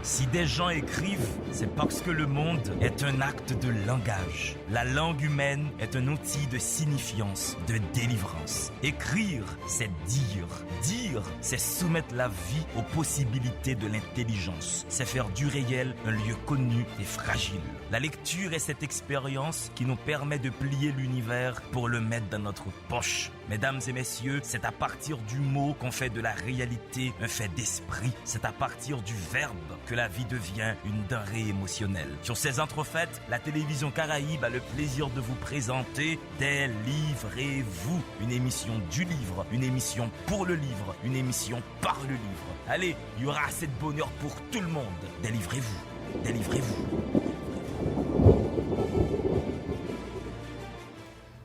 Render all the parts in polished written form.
Si des gens écrivent, c'est parce que le monde est un acte de langage. La langue humaine est un outil de signifiance, de délivrance. Écrire, c'est dire. Dire, c'est soumettre la vie aux possibilités de l'intelligence. C'est faire du réel un lieu connu et fragile. La lecture est cette expérience qui nous permet de plier l'univers pour le mettre dans notre poche. Mesdames et messieurs, c'est à partir du mot qu'on fait de la réalité un fait d'esprit. C'est à partir du verbe que la vie devient une denrée émotionnelle. Sur ces entrefaites, la télévision Caraïbe a le plaisir de vous présenter Délivrez-vous, une émission du livre, une émission pour le livre, une émission par le livre. Allez, il y aura assez de bonheur pour tout le monde. Délivrez-vous, délivrez-vous.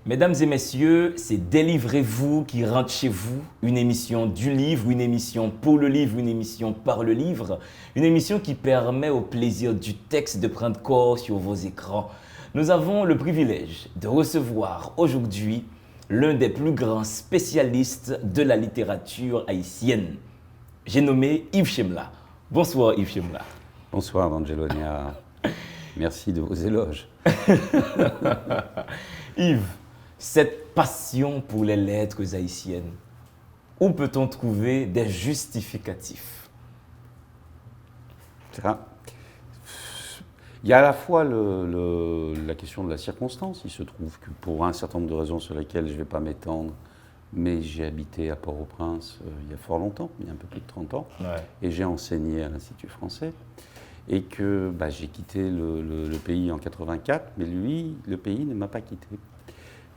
Mesdames et messieurs, c'est Délivrez-vous qui rentre chez vous, une émission du livre, une émission pour le livre, une émission par le livre, une émission qui permet au plaisir du texte de prendre corps sur vos écrans. Nous avons le privilège de recevoir aujourd'hui l'un des plus grands spécialistes de la littérature haïtienne. J'ai nommé Yves Chemla. Bonsoir Yves Chemla. Bonsoir Angelonia. Merci de vos éloges. Yves, cette passion pour les lettres haïtiennes, où peut-on trouver des justificatifs? Il y a à la fois la question de la circonstance. Il se trouve que pour un certain nombre de raisons sur lesquelles je ne vais pas m'étendre, mais j'ai habité à Port-au-Prince il y a fort longtemps, il y a un peu plus de 30 ans, et j'ai enseigné à l'Institut français. Et que j'ai quitté le pays en 84, mais lui, le pays ne m'a pas quitté.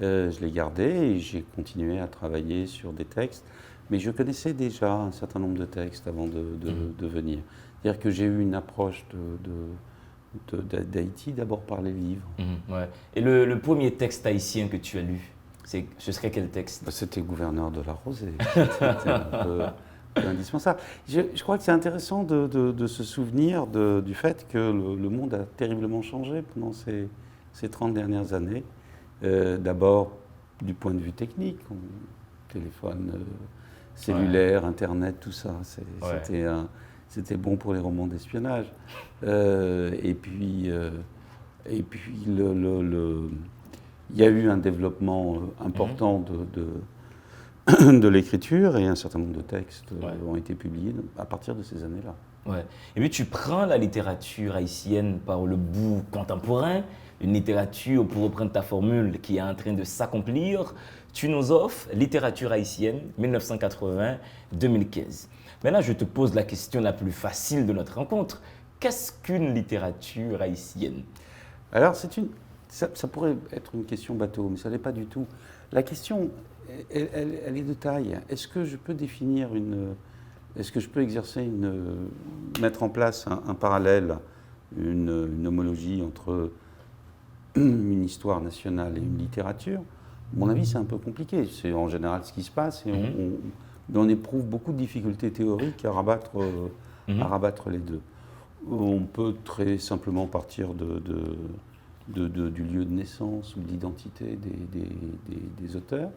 Je l'ai gardé et j'ai continué à travailler sur des textes, mais je connaissais déjà un certain nombre de textes avant de venir. C'est-à-dire que j'ai eu une approche d'Haïti d'abord par les livres. Ouais. Et le premier texte haïtien que tu as lu, ce serait quel texte? C'était Gouverneur de la Rosée. C'était un peu indispensable. Je crois que c'est intéressant de se souvenir du fait que le monde a terriblement changé pendant ces 30 dernières années. D'abord, du point de vue technique, téléphone cellulaire, Internet, tout ça, c'était bon pour les romans d'espionnage. Et puis, il y a eu un développement important de l'écriture et un certain nombre de textes ont été publiés à partir de ces années-là. Ouais. Et puis tu prends la littérature haïtienne par le bout contemporain, une littérature, pour reprendre ta formule, qui est en train de s'accomplir. Tu nous offres littérature haïtienne 1980-2015. Maintenant, je te pose la question la plus facile de notre rencontre. Qu'est-ce qu'une littérature haïtienne? Alors, ça pourrait être une question bateau, mais ça n'est pas du tout. La question, elle est de taille. Est-ce que je peux mettre en place un parallèle, une homologie entre une histoire nationale et une littérature? À mon avis, c'est un peu compliqué. C'est en général ce qui se passe et on éprouve beaucoup de difficultés théoriques à rabattre les deux. On peut très simplement partir du lieu de naissance ou de l'identité des auteurs.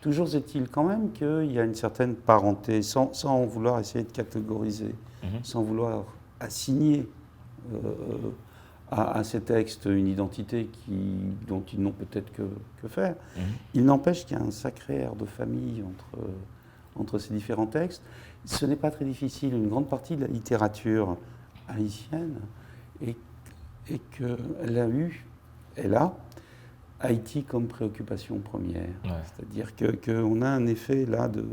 Toujours est-il quand même qu'il y a une certaine parenté, sans vouloir essayer de catégoriser, sans vouloir assigner à ces textes une identité dont ils n'ont peut-être que faire. Il n'empêche qu'il y a un sacré air de famille entre ces différents textes. Ce n'est pas très difficile. Une grande partie de la littérature haïtienne et qu'elle a Haïti comme préoccupation première. C'est-à-dire qu'on a un effet là de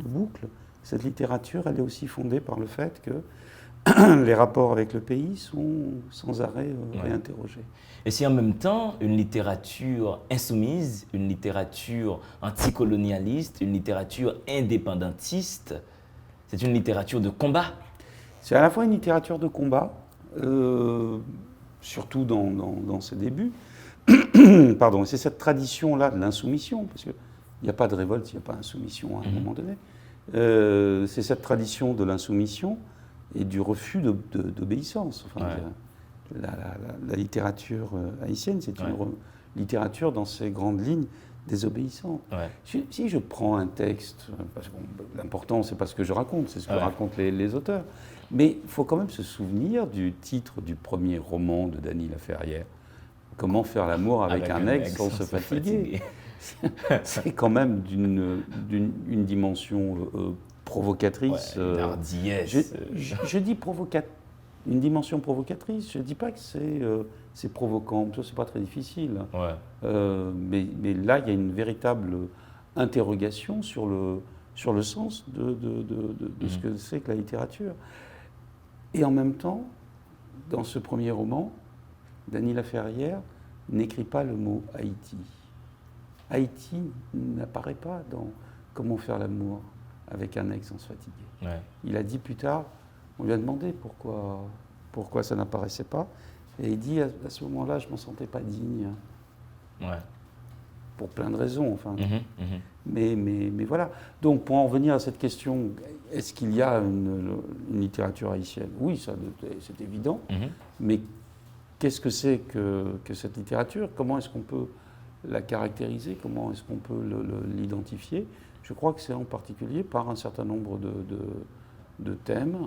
boucle. Cette littérature, elle est aussi fondée par le fait que les rapports avec le pays sont sans arrêt réinterrogés. Et c'est en même temps une littérature insoumise, une littérature anticolonialiste, une littérature indépendantiste. C'est une littérature de combat. C'est à la fois une littérature de combat, surtout dans ses débuts. Pardon, c'est cette tradition-là de l'insoumission, parce qu'il n'y a pas de révolte s'il n'y a pas d'insoumission à un moment donné. C'est cette tradition de l'insoumission et du refus d'obéissance. Enfin, la littérature haïtienne, c'est une littérature dans ses grandes lignes désobéissante. Ouais. Si je prends un texte, parce que l'important, c'est pas ce que je raconte, c'est ce que racontent les auteurs. Mais il faut quand même se souvenir du titre du premier roman de Dany Laferrière. Comment faire l'amour avec un ex sans se fatiguer. C'est quand même d'une dimension provocatrice. Une hardiesse. Je dis une dimension provocatrice. Je ne dis pas que c'est provoquant. Ça, c'est pas très difficile. Ouais. Mais là, il y a une véritable interrogation sur le sens de ce que c'est que la littérature. Et en même temps, dans ce premier roman, Dany Laferrière n'écrit pas le mot Haïti. Haïti n'apparaît pas dans Comment faire l'amour avec un ex sans se fatiguer. Ouais. Il a dit plus tard, on lui a demandé pourquoi ça n'apparaissait pas, et il dit à ce moment-là, je ne m'en sentais pas digne. Ouais. Pour plein de raisons, enfin. Mais voilà. Donc, pour en revenir à cette question, est-ce qu'il y a une littérature haïtienne? Oui, ça, c'est évident. Mais qu'est-ce que c'est que cette littérature? Comment est-ce qu'on peut la caractériser? Comment est-ce qu'on peut l'identifier? Je crois que c'est en particulier par un certain nombre de thèmes,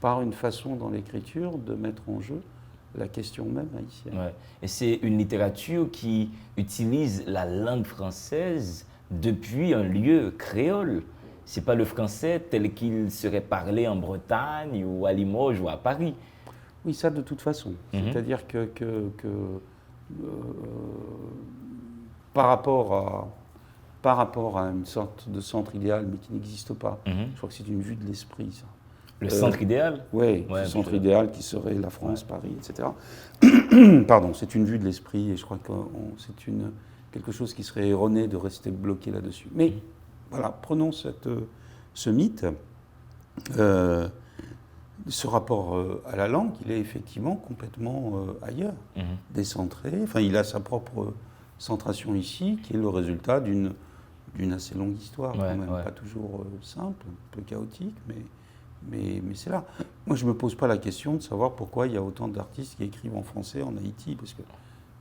par une façon dans l'écriture de mettre en jeu la question même haïtienne. Ouais. Et c'est une littérature qui utilise la langue française depuis un lieu créole. C'est pas le français tel qu'il serait parlé en Bretagne ou à Limoges ou à Paris. Oui, ça de toute façon. C'est-à-dire que par rapport à une sorte de centre idéal, mais qui n'existe pas, je crois que c'est une vue de l'esprit, ça. Le centre idéal? Oui, le centre idéal qui serait la France, Paris, etc. Pardon, c'est une vue de l'esprit et je crois que c'est quelque chose qui serait erroné de rester bloqué là-dessus. Mais voilà, prenons ce mythe, ce rapport à la langue, il est effectivement complètement ailleurs, décentré. Enfin, il a sa propre centration ici, qui est le résultat d'une assez longue histoire, quand même, pas toujours simple, un peu chaotique, mais c'est là. Moi, je ne me pose pas la question de savoir pourquoi il y a autant d'artistes qui écrivent en français en Haïti, parce que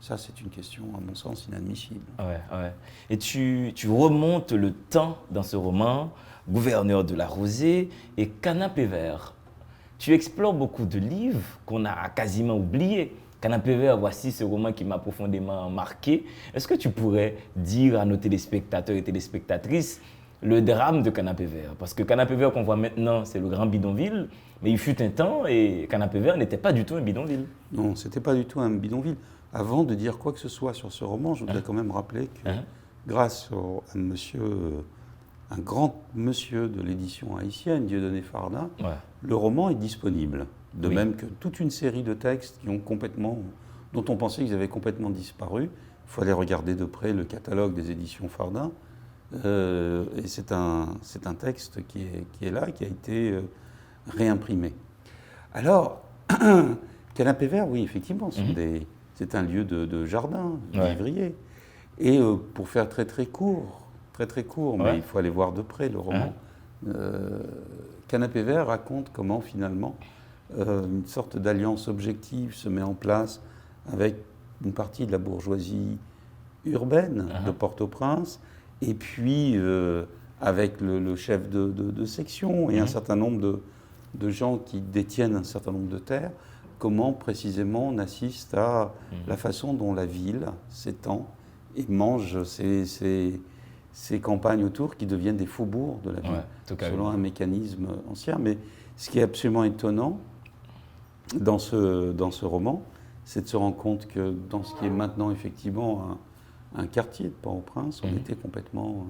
ça, c'est une question, à mon sens, inadmissible. Ouais. Et tu remontes le temps dans ce roman, Gouverneur de la Rosée et Canapé Vert. Tu explores beaucoup de livres qu'on a quasiment oubliés. Canapé Vert, voici ce roman qui m'a profondément marqué. Est-ce que tu pourrais dire à nos téléspectateurs et téléspectatrices le drame de Canapé Vert? Parce que Canapé Vert qu'on voit maintenant, c'est le grand bidonville, mais il fut un temps et Canapé Vert n'était pas du tout un bidonville. Non, ce n'était pas du tout un bidonville. Avant de dire quoi que ce soit sur ce roman, je voudrais quand même rappeler que grâce à un grand monsieur de l'édition haïtienne, Dieudonné Fardin, le roman est disponible. De même que toute une série de textes dont on pensait qu'ils avaient complètement disparu. Il faut aller regarder de près le catalogue des éditions Fardin. Et c'est un texte qui est là, qui a été réimprimé. Alors, Canapé Vert, oui, effectivement, c'est un lieu de jardin, de vivrier. Et pour faire très très court, mais il faut aller voir de près le roman, Canapé Vert raconte comment finalement une sorte d'alliance objective se met en place avec une partie de la bourgeoisie urbaine de Port-au-Prince, et puis avec le chef de section et un certain nombre de gens qui détiennent un certain nombre de terres, comment précisément on assiste à la façon dont la ville s'étend et mange ces campagnes autour qui deviennent des faubourgs de la ville, selon un mécanisme ancien. Mais ce qui est absolument étonnant dans ce roman, c'est de se rendre compte que dans ce qui est maintenant effectivement un quartier de Port-au-Prince, on était complètement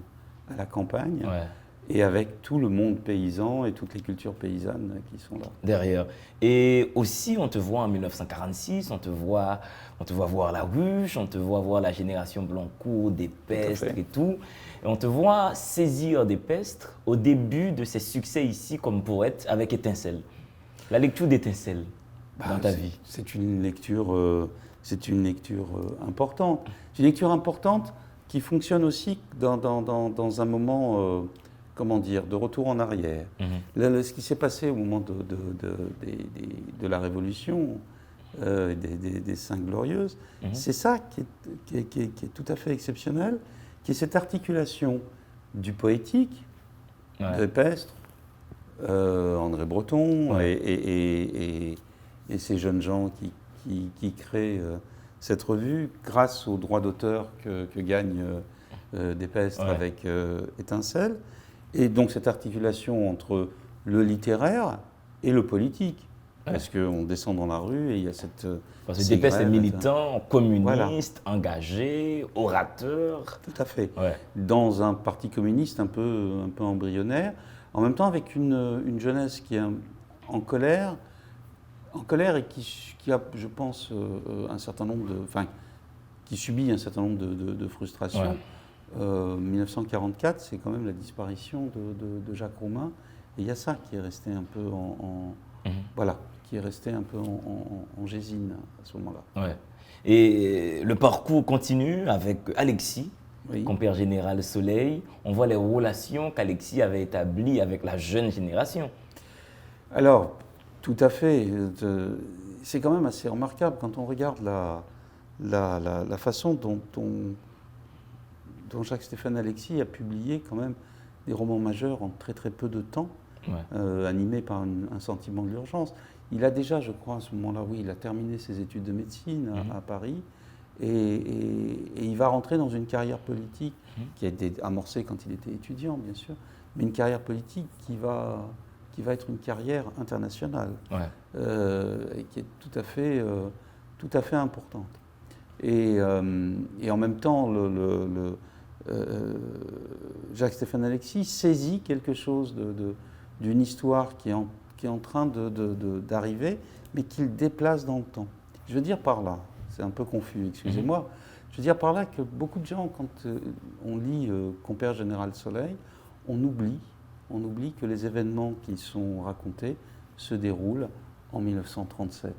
à la campagne, et avec tout le monde paysan et toutes les cultures paysannes qui sont là. Derrière. Et aussi, on te voit en 1946, on te voit voir la ruche, on te voit voir la génération Blancourt, des pestres et tout. Et on te voit saisir des pestres au début de ses succès ici comme poète avec Étincelle. La lecture d'Étincelle dans ta vie. C'est une lecture importante. C'est une lecture importante qui fonctionne aussi dans un moment, de retour en arrière. Ce qui s'est passé au moment de la Révolution, des Cinq Glorieuses, c'est ça qui est tout à fait exceptionnel, qui est cette articulation du poétique, Ouais. de Pestre, André Breton Ouais. et ces jeunes gens qui créent cette revue grâce aux droits d'auteur que gagne Despestre Ouais. avec Étincelle. Et donc cette articulation entre le littéraire et le politique. Ouais. Parce qu'on descend dans la rue et il y a cette... Parce que ces Despestre est grèves, militant, communiste, engagé, orateur. Tout à fait. Ouais. Dans un parti communiste un peu embryonnaire, en même temps avec une jeunesse qui est en colère et qui a, je pense, un certain nombre de... Enfin, qui subit un certain nombre de frustrations. Ouais. 1944, c'est quand même la disparition de Jacques Roumain. Et il y a ça qui est resté un peu voilà, qui est resté un peu en gésine à ce moment-là. Ouais. Et le parcours continue avec Alexis, Oui. compère général Soleil. On voit les relations qu'Alexis avait établies avec la jeune génération. Alors, tout à fait. C'est quand même assez remarquable quand on regarde la façon dont Jacques-Stéphane Alexis a publié quand même des romans majeurs en très très peu de temps, Ouais. animés par un sentiment de l'urgence. Il a déjà, je crois, à ce moment-là, oui, il a terminé ses études de médecine à Paris et il va rentrer dans une carrière politique qui a été amorcée quand il était étudiant, bien sûr, mais une carrière politique qui va être une carrière internationale Ouais. et qui est tout à fait importante. Et en même temps, Jacques-Stéphane Alexis saisit quelque chose d'une histoire qui est en train d'arriver, mais qu'il déplace dans le temps. Je veux dire par là, c'est un peu confus, excusez-moi, je veux dire par là que beaucoup de gens, quand on lit Compère général Soleil, on oublie que les événements qui sont racontés se déroulent en 1937,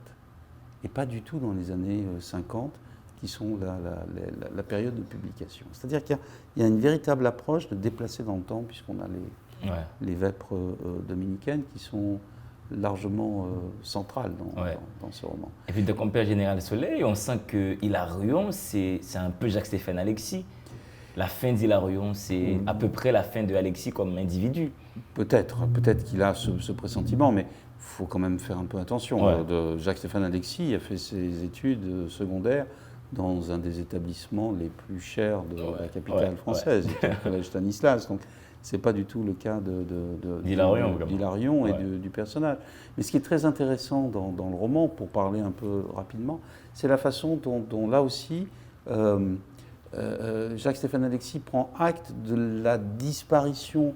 et pas du tout dans les années 50, qui sont la période de publication. C'est-à-dire qu'il y a une véritable approche de déplacer dans le temps, puisqu'on a les vêpres dominicaines qui sont largement centrales dans ce roman. Et puis de compère général Soleil, on sent que Hilarion, c'est un peu Jacques-Stéphane Alexis. La fin d'Hilarion, c'est à peu près la fin de Alexis comme individu. Peut-être qu'il a ce pressentiment, mais il faut quand même faire un peu attention. Ouais. Jacques-Stéphane Alexis a fait ses études secondaires dans un des établissements les plus chers de la capitale française, le collège Stanislas. Donc, ce n'est pas du tout le cas d'Hilarion et du personnage. Mais ce qui est très intéressant dans le roman, pour parler un peu rapidement, c'est la façon dont là aussi, Jacques-Stéphane Alexis prend acte de la disparition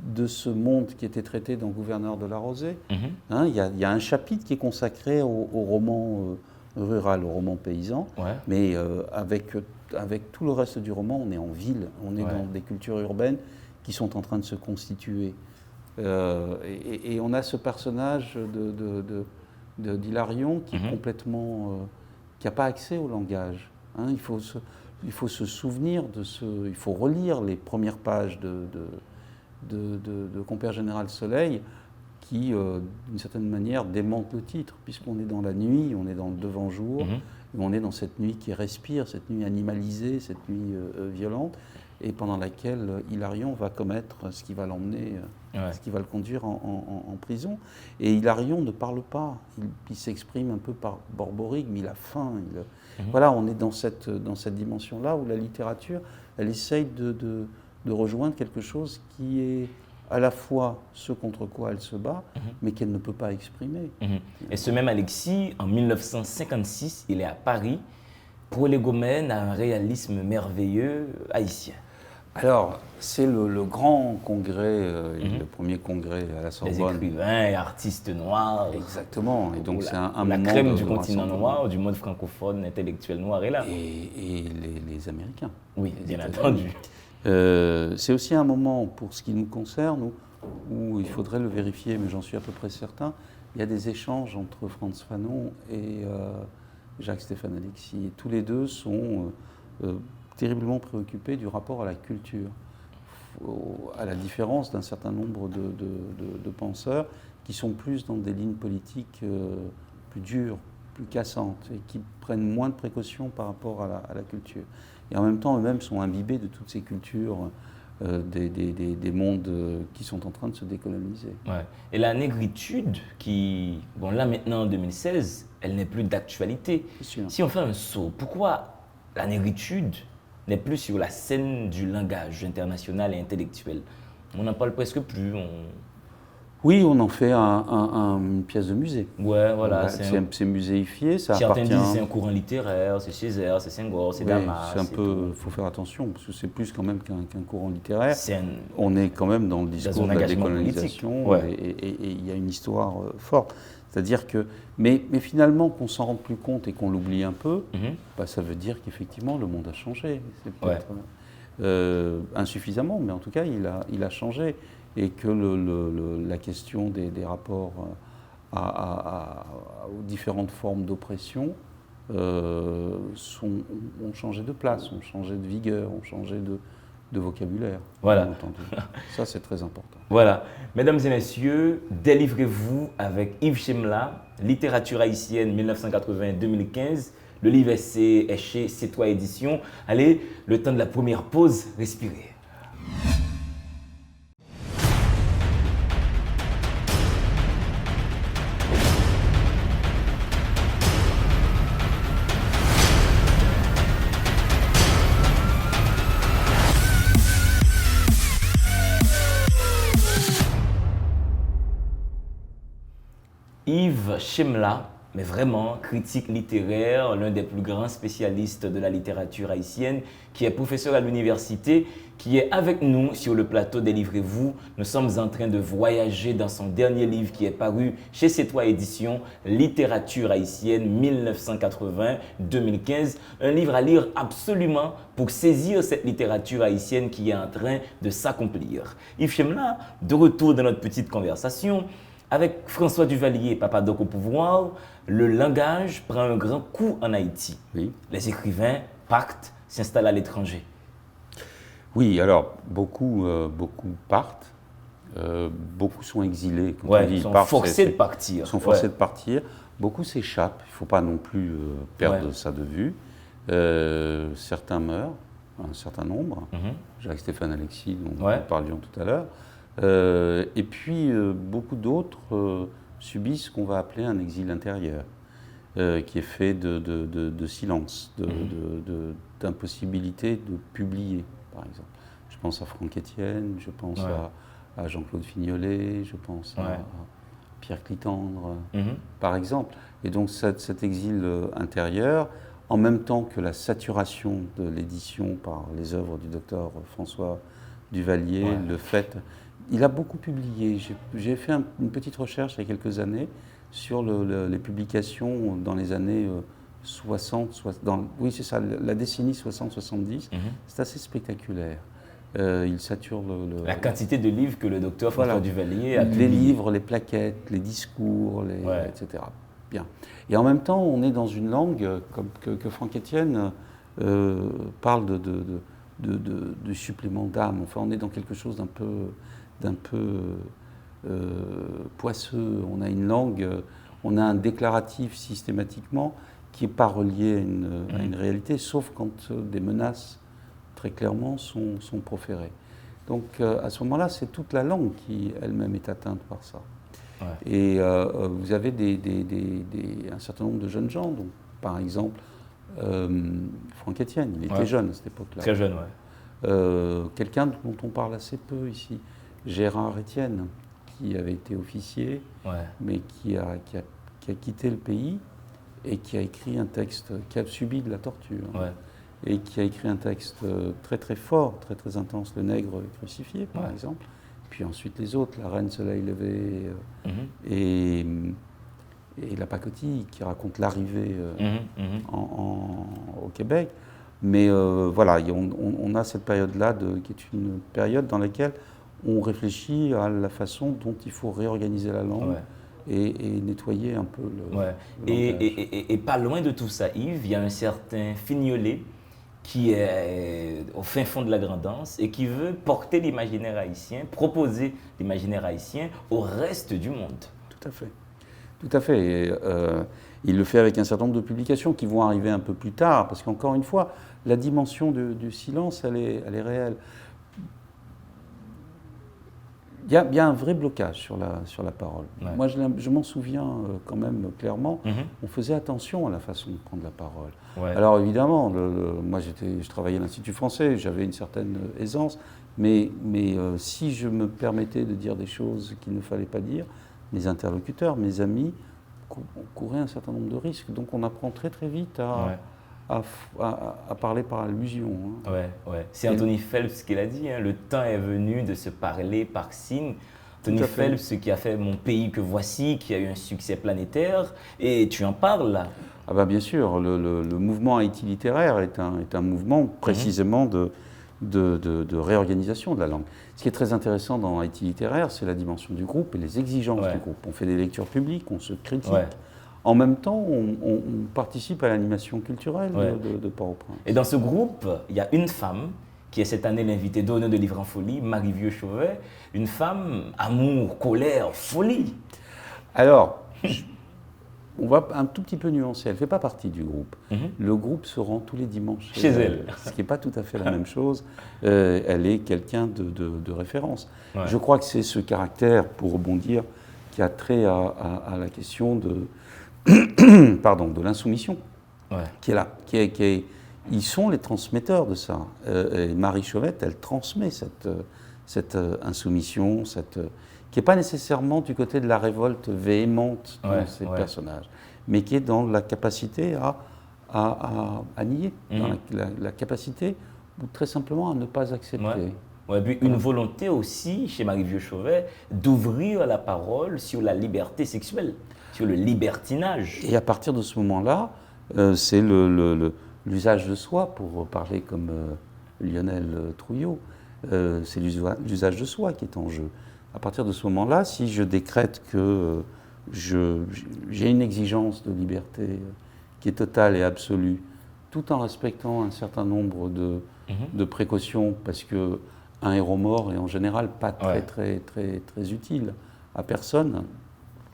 de ce monde qui était traité dans Gouverneur de la Rosée. Il y a un chapitre qui est consacré au roman rural, au roman paysan, mais avec tout le reste du roman, on est en ville, on est dans des cultures urbaines qui sont en train de se constituer. Et on a ce personnage d'Hilarion qui est complètement... qui n'a pas accès au langage. Il faut se souvenir il faut relire les premières pages de Compère général Soleil, qui, d'une certaine manière, démente le titre, puisqu'on est dans la nuit, on est dans le devant-jour, et on est dans cette nuit qui respire, cette nuit animalisée, cette nuit violente, et pendant laquelle Hilarion va commettre ce qui va l'emmener, ce qui va le conduire en prison. Et Hilarion ne parle pas, il s'exprime un peu par borborigme, il a faim. Voilà, on est dans cette dimension-là où la littérature, elle essaye de rejoindre quelque chose qui est à la fois ce contre quoi elle se bat, mais qu'elle ne peut pas exprimer. Et ce même Alexis, en 1956, il est à Paris, prolégomène à un réalisme merveilleux haïtien. Alors, c'est le grand congrès, le premier congrès à la Sorbonne. Les écrivains et artistes noirs. Exactement. Et donc, c'est un la moment crème de du continent rassemblement. noir, du monde francophone, intellectuel noir est là. Et les Américains. Oui, bien entendu. C'est aussi un moment, pour ce qui nous concerne, où il faudrait le vérifier, mais j'en suis à peu près certain, il y a des échanges entre Frantz Fanon et Jacques-Stéphane Alexis. Et tous les deux sont terriblement préoccupés du rapport à la culture, à la différence d'un certain nombre de penseurs qui sont plus dans des lignes politiques plus dures, plus cassantes, et qui prennent moins de précautions par rapport à la culture. et en même temps eux-mêmes sont imbibés de toutes ces cultures des mondes qui sont en train de se décoloniser. Ouais. Et la négritude, qui, bon là maintenant en 2016, elle n'est plus d'actualité. C'est sûr. Si on fait un saut, pourquoi la négritude n'est plus sur la scène du langage international et intellectuel? On n'en parle presque plus. Oui, on en fait une pièce de musée. Ouais, voilà. C'est muséifié, ça Certains appartient. disent c'est un courant littéraire, c'est Césaire, c'est Senghor, c'est Oui, Damas. c'est un c'est peu, tout. faut faire attention parce que c'est plus quand même qu'un courant littéraire. C'est un- On est quand même dans le discours un de la engagement décolonisation politique. Ouais. et il y a une histoire forte. C'est-à-dire que, mais finalement, qu'on s'en rende plus compte et qu'on l'oublie un peu, Mhm. bah, ça veut dire qu'effectivement le monde a changé. C'est Ouais. peut-être insuffisamment, mais en tout cas il a changé et que la question des rapports aux différentes formes d'oppression ont changé de place, ont changé de vigueur, ont changé de vocabulaire. Voilà. Bien entendu. Ça, c'est très important. Voilà. Mesdames et messieurs, délivrez-vous avec Yves Chemla, littérature haïtienne 1980-2015. Le livre est chez C'est Toi Éditions. Allez, le temps de la première pause, respirez. Yves Chemla, mais vraiment critique littéraire, l'un des plus grands spécialistes de la littérature haïtienne, qui est professeur à l'université, qui est avec nous sur le plateau Délivrez-vous. Nous sommes en train de voyager dans son dernier livre qui est paru chez C'est Toi Éditions, Littérature haïtienne 1980-2015. Un livre à lire absolument pour saisir cette littérature haïtienne qui est en train de s'accomplir. Yves Chemla, de retour dans notre petite conversation, avec François Duvalier, Papa Doc au pouvoir, le langage prend un grand coup en Haïti. Oui. Les écrivains partent, s'installent à l'étranger. Oui, alors beaucoup partent, beaucoup sont exilés. Quand on Ouais, dit ils sont partent, forcés de partir. Ils sont forcés Ouais. de partir. Beaucoup s'échappent. Il ne faut pas non plus perdre Ouais. ça de vue. Certains meurent, un certain nombre. Mhm. Jacques-Stéphane Alexis, dont Ouais. nous parlions tout à l'heure. Et puis, beaucoup d'autres subissent ce qu'on va appeler un exil intérieur, qui est fait de silence, d'impossibilité de publier, par exemple. Je pense à Franck Etienne, je pense Ouais. à Jean-Claude Fignolet, je pense Ouais. à Pierre Clitandre, Mhm. par exemple. Et donc cet exil intérieur, en même temps que la saturation de l'édition par les œuvres du docteur François Duvalier, Ouais. le fait... Il a beaucoup publié. J'ai fait une petite recherche il y a quelques années sur les publications dans les années 60, oui c'est ça, la décennie 60-70. Mhm. C'est assez spectaculaire. Il sature La quantité de livres que le docteur François Voilà. Duvalier a les publiés. livres, les plaquettes, les discours, Ouais. etc. Bien. Et en même temps, on est dans une langue comme que Franck Etienne parle de supplément d'âme. Enfin, on est dans quelque chose d'un peu poisseux. On a une langue, on a un déclaratif systématiquement qui n'est pas relié à une réalité, sauf quand des menaces très clairement sont proférées. Donc à ce moment-là, c'est toute la langue qui elle-même est atteinte par ça. Ouais. Et vous avez un certain nombre de jeunes gens, donc, par exemple Franck Etienne, il était Ouais. jeune à cette époque-là. Très jeune, ouais. Quelqu'un dont on parle assez peu ici, Gérard Etienne, qui avait été officier, Ouais. mais qui a quitté le pays et qui a écrit un texte, qui a subi de la torture, Ouais. et qui a écrit un texte très très fort, très très intense, Le Nègre crucifié, par Ouais. exemple. Puis ensuite les autres, La Reine Soleil levé Mhm. et La Pacotille, qui raconte l'arrivée Mhm. Mhm. au Québec. Mais voilà, on a cette période-là qui est une période dans laquelle on réfléchit à la façon dont il faut réorganiser la langue Ouais. et nettoyer un peu le Ouais. le langage. Et pas loin de tout ça, Yves, il y a un certain Fignolet qui est au fin fond de la grandance et qui veut porter l'imaginaire haïtien, proposer l'imaginaire haïtien au reste du monde. Tout à fait. Tout à fait. Il le fait avec un certain nombre de publications qui vont arriver un peu plus tard, parce qu'encore une fois, la dimension du silence, elle est réelle. Il y a un vrai blocage sur la parole. Ouais. Moi, je m'en souviens quand même clairement. Mhm. On faisait attention à la façon de prendre la parole. Ouais. Alors évidemment, moi je travaillais à l'Institut français, j'avais une certaine aisance, mais si je me permettais de dire des choses qu'il ne fallait pas dire, mes interlocuteurs, mes amis couraient un certain nombre de risques. Donc on apprend très très vite à parler par allusion. Hein. Ouais. C'est Anthony Phelps qui l'a dit, hein, le temps est venu de se parler par signe. Anthony Tout à fait. Phelps qui a fait Mon pays que voici, qui a eu un succès planétaire, et tu en parles là. Ah ben bien sûr, le mouvement Haïti littéraire est un mouvement précisément de réorganisation de la langue. Ce qui est très intéressant dans Haïti littéraire, c'est la dimension du groupe et les exigences du groupe. On fait des lectures publiques, on se critique. Ouais. En même temps, on participe à l'animation culturelle de Port-au-Prince. Et dans ce groupe, il y a une femme qui est cette année l'invitée d'honneur de Livre en Folie, Marie Vieux-Chauvet. Une femme, amour, colère, folie. Alors, on va un tout petit peu nuancer. Elle ne fait pas partie du groupe. Le groupe se rend tous les dimanches Chez elle. ce qui n'est pas tout à fait la même chose. Elle est quelqu'un de référence. Ouais. Je crois que c'est ce caractère, pour rebondir, qui a trait à la question de l'insoumission, qui est là. Ils sont les transmetteurs de ça. Et Marie Chauvette, elle transmet cette insoumission, qui n'est pas nécessairement du côté de la révolte véhémente dans ces personnages, mais qui est dans la capacité à nier, dans la capacité, ou très simplement à ne pas accepter. Ouais, puis une volonté aussi, chez Marie Vieux-Chauvet, d'ouvrir la parole sur la liberté sexuelle, sur le libertinage. Et à partir de ce moment-là, c'est l'usage de soi, pour parler comme Lionel Trouillot, c'est l'usage de soi qui est en jeu. À partir de ce moment-là, si je décrète que j'ai une exigence de liberté qui est totale et absolue, tout en respectant un certain nombre de précautions, parce que un héros mort est en général pas très utile à personne,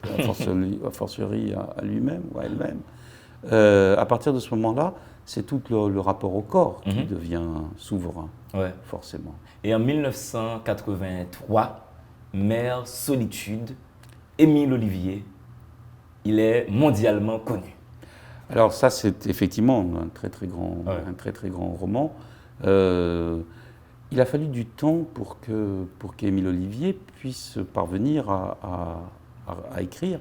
a fortiori à lui-même ou à elle-même. À partir de ce moment-là, c'est tout le rapport au corps qui devient souverain, forcément. Et en 1983, Mère Solitude, Émile Olivier, il est mondialement connu. Alors ça, c'est effectivement un très très grand roman. Il a fallu du temps pour qu'Émile Olivier puisse parvenir à écrire.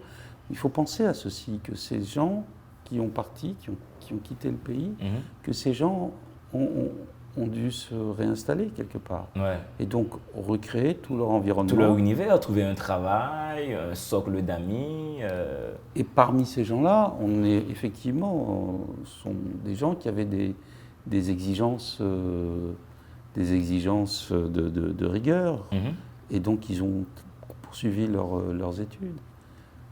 Il faut penser à ceci, que ces gens qui ont parti, qui ont quitté le pays, que ces gens ont dû se réinstaller quelque part. Et donc recréer tout leur environnement. Tout leur univers, trouver un travail, un socle d'amis. Et parmi ces gens-là, on est effectivement sont des gens qui avaient des exigences de rigueur. Et donc ils ont poursuivi leurs études.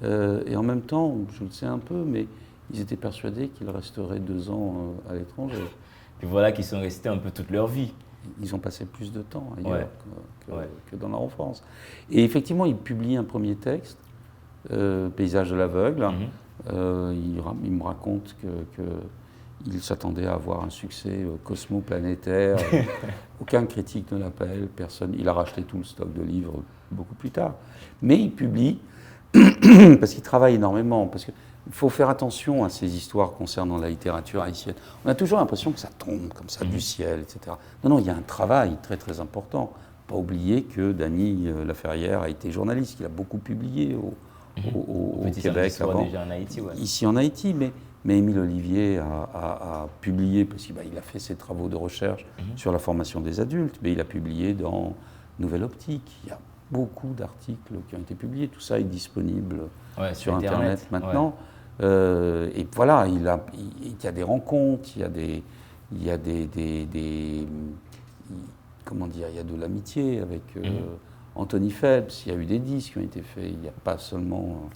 Et en même temps, je le sais un peu, mais ils étaient persuadés qu'ils resteraient 2 ans à l'étranger. Puis voilà qu'ils sont restés un peu toute leur vie. Ils ont passé plus de temps ailleurs que dans leur enfance. Et effectivement, ils publient un premier texte, Paysage de l'aveugle. Il me raconte qu'il s'attendait à avoir un succès cosmoplanétaire. Aucun critique ne l'appelle, personne. Il a racheté tout le stock de livres beaucoup plus tard. Mais il publie, parce qu'il travaille énormément, parce que il faut faire attention à ces histoires concernant la littérature haïtienne. On a toujours l'impression que ça tombe comme ça du ciel, etc. Non, il y a un travail très très important. Pas oublier que Dany Laferrière a été journaliste, qu'il a beaucoup publié au Québec avant. Déjà en Haïti, Ici en Haïti, mais Émile Olivier a publié, parce qu'il a fait ses travaux de recherche sur la formation des adultes, mais il a publié dans Nouvelle Optique. Il y a beaucoup d'articles qui ont été publiés. Tout ça est disponible sur Internet maintenant. Et voilà, il y a des rencontres, il y a comment dire, il y a de l'amitié avec Anthony Phelps, il y a eu des disques qui ont été faits, il n'y a pas seulement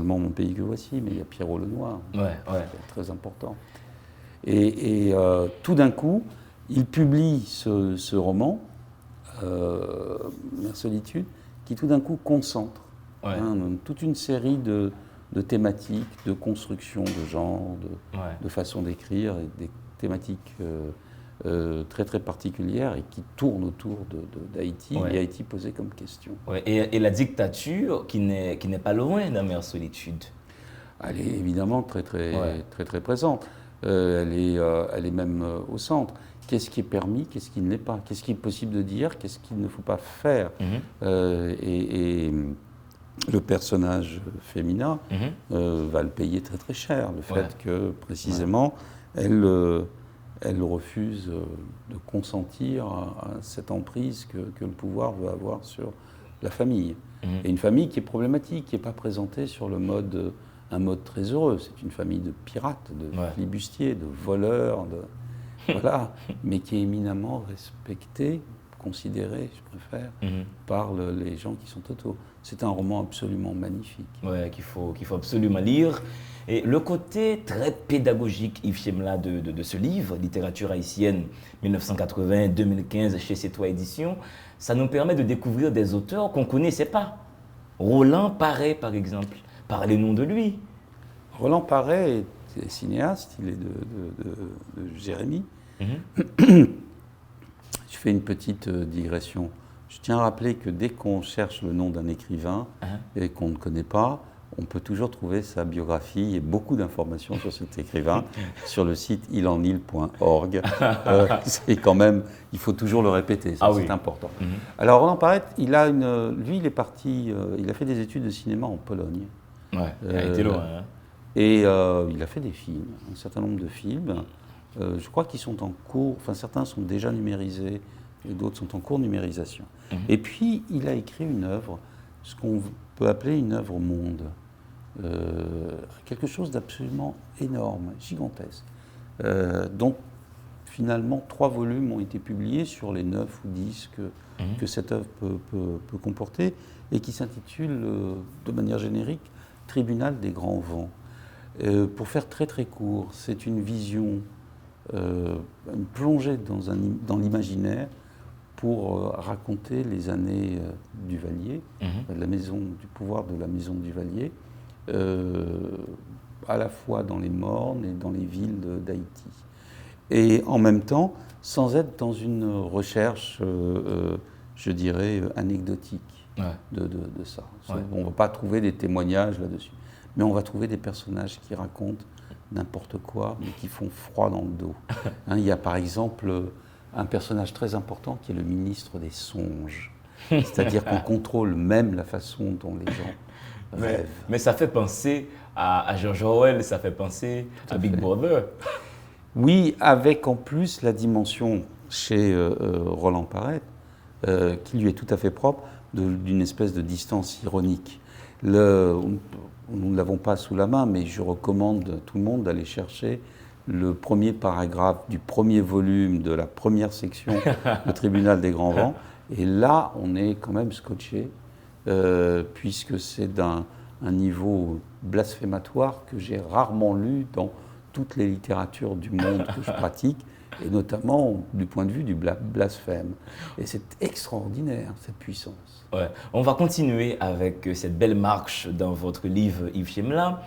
Mon pays que voici, mais il y a Pierrot Lenoir, qui est très important. Et tout d'un coup, il publie ce roman, Mère Solitude, qui tout d'un coup concentre toute une série de de thématiques, de construction de genre, Ouais. de façon d'écrire, et des thématiques très très particulières et qui tournent autour d'Haïti, Ouais. et Haïti posé comme question. Ouais, et la dictature qui n'est pas loin d'Amère Solitude. Elle est évidemment très très, Ouais. très, très présente. Elle est même au centre. Qu'est-ce qui est permis, qu'est-ce qui ne l'est pas? Qu'est-ce qui est possible de dire, qu'est-ce qu'il ne faut pas faire? Mhm. Et le personnage féminin Mhm. va le payer très très cher. Le fait Ouais. que précisément elle refuse de consentir à cette emprise que le pouvoir veut avoir sur la famille. Mhm. Et une famille qui est problématique, qui n'est pas présentée sur un mode très heureux. C'est une famille de pirates, de Ouais. flibustiers, de voleurs, voilà, mais qui est éminemment respectée, considérée, je préfère, Mhm. par les gens qui sont autour. C'est un roman absolument magnifique. Ouais, qu'il faut absolument lire. Et le côté très pédagogique, Yves Chemla, de ce livre, Littérature haïtienne 1980-2015 chez C'est Toi Éditions, ça nous permet de découvrir des auteurs qu'on ne connaissait pas. Roland Paré, par exemple. Parlez-nous de lui. Roland Paré est cinéaste, il est de Jérémie. Mhm. Je fais une petite digression. Je tiens à rappeler que dès qu'on cherche le nom d'un écrivain et qu'on ne connaît pas, on peut toujours trouver sa biographie et beaucoup d'informations sur cet écrivain sur le site ilenil.org. C'est quand même, il faut toujours le répéter, ça, Ah c'est oui. important. Mhm. Alors Roland Paré, il est parti, il a fait des études de cinéma en Pologne. Ouais, il a été loin. Hein. Et il a fait des films, un certain nombre de films. Je crois qu'ils sont en cours, enfin certains sont déjà numérisés et d'autres sont en cours de numérisation. Mhm. Et puis il a écrit une œuvre, ce qu'on peut appeler une œuvre monde. Quelque chose d'absolument énorme, gigantesque, dont finalement 3 volumes ont été publiés sur les 9 ou 10 que cette œuvre peut comporter, et qui s'intitule de manière générique Tribunal des grands vents. Pour faire très très court, c'est une vision, une plongée dans l'imaginaire pour raconter les années Duvalier, du pouvoir de la maison Duvalier, à la fois dans les mornes et dans les villes d'Haïti. Et en même temps, sans être dans une recherche, je dirais, anecdotique de ça. Ouais. On ne va pas trouver des témoignages là-dessus, mais on va trouver des personnages qui racontent n'importe quoi, mais qui font froid dans le dos. Hein, il y a par exemple un personnage très important qui est le ministre des songes. C'est-à-dire qu'on contrôle même la façon dont les gens rêvent. Mais ça fait penser à George Orwell, ça fait penser à Big Brother. Oui, avec en plus la dimension chez Roland Paré, qui lui est tout à fait propre, d'une espèce de distance ironique. Nous ne l'avons pas sous la main, mais je recommande à tout le monde d'aller chercher le premier paragraphe du premier volume de la première section du Tribunal des Grands Vents. Et là, on est quand même scotché, puisque c'est d'un niveau blasphématoire que j'ai rarement lu dans toutes les littératures du monde que je pratique, et notamment du point de vue du blasphème. Et c'est extraordinaire, cette puissance. Ouais. On va continuer avec cette belle marche dans votre livre, Yves Chemla.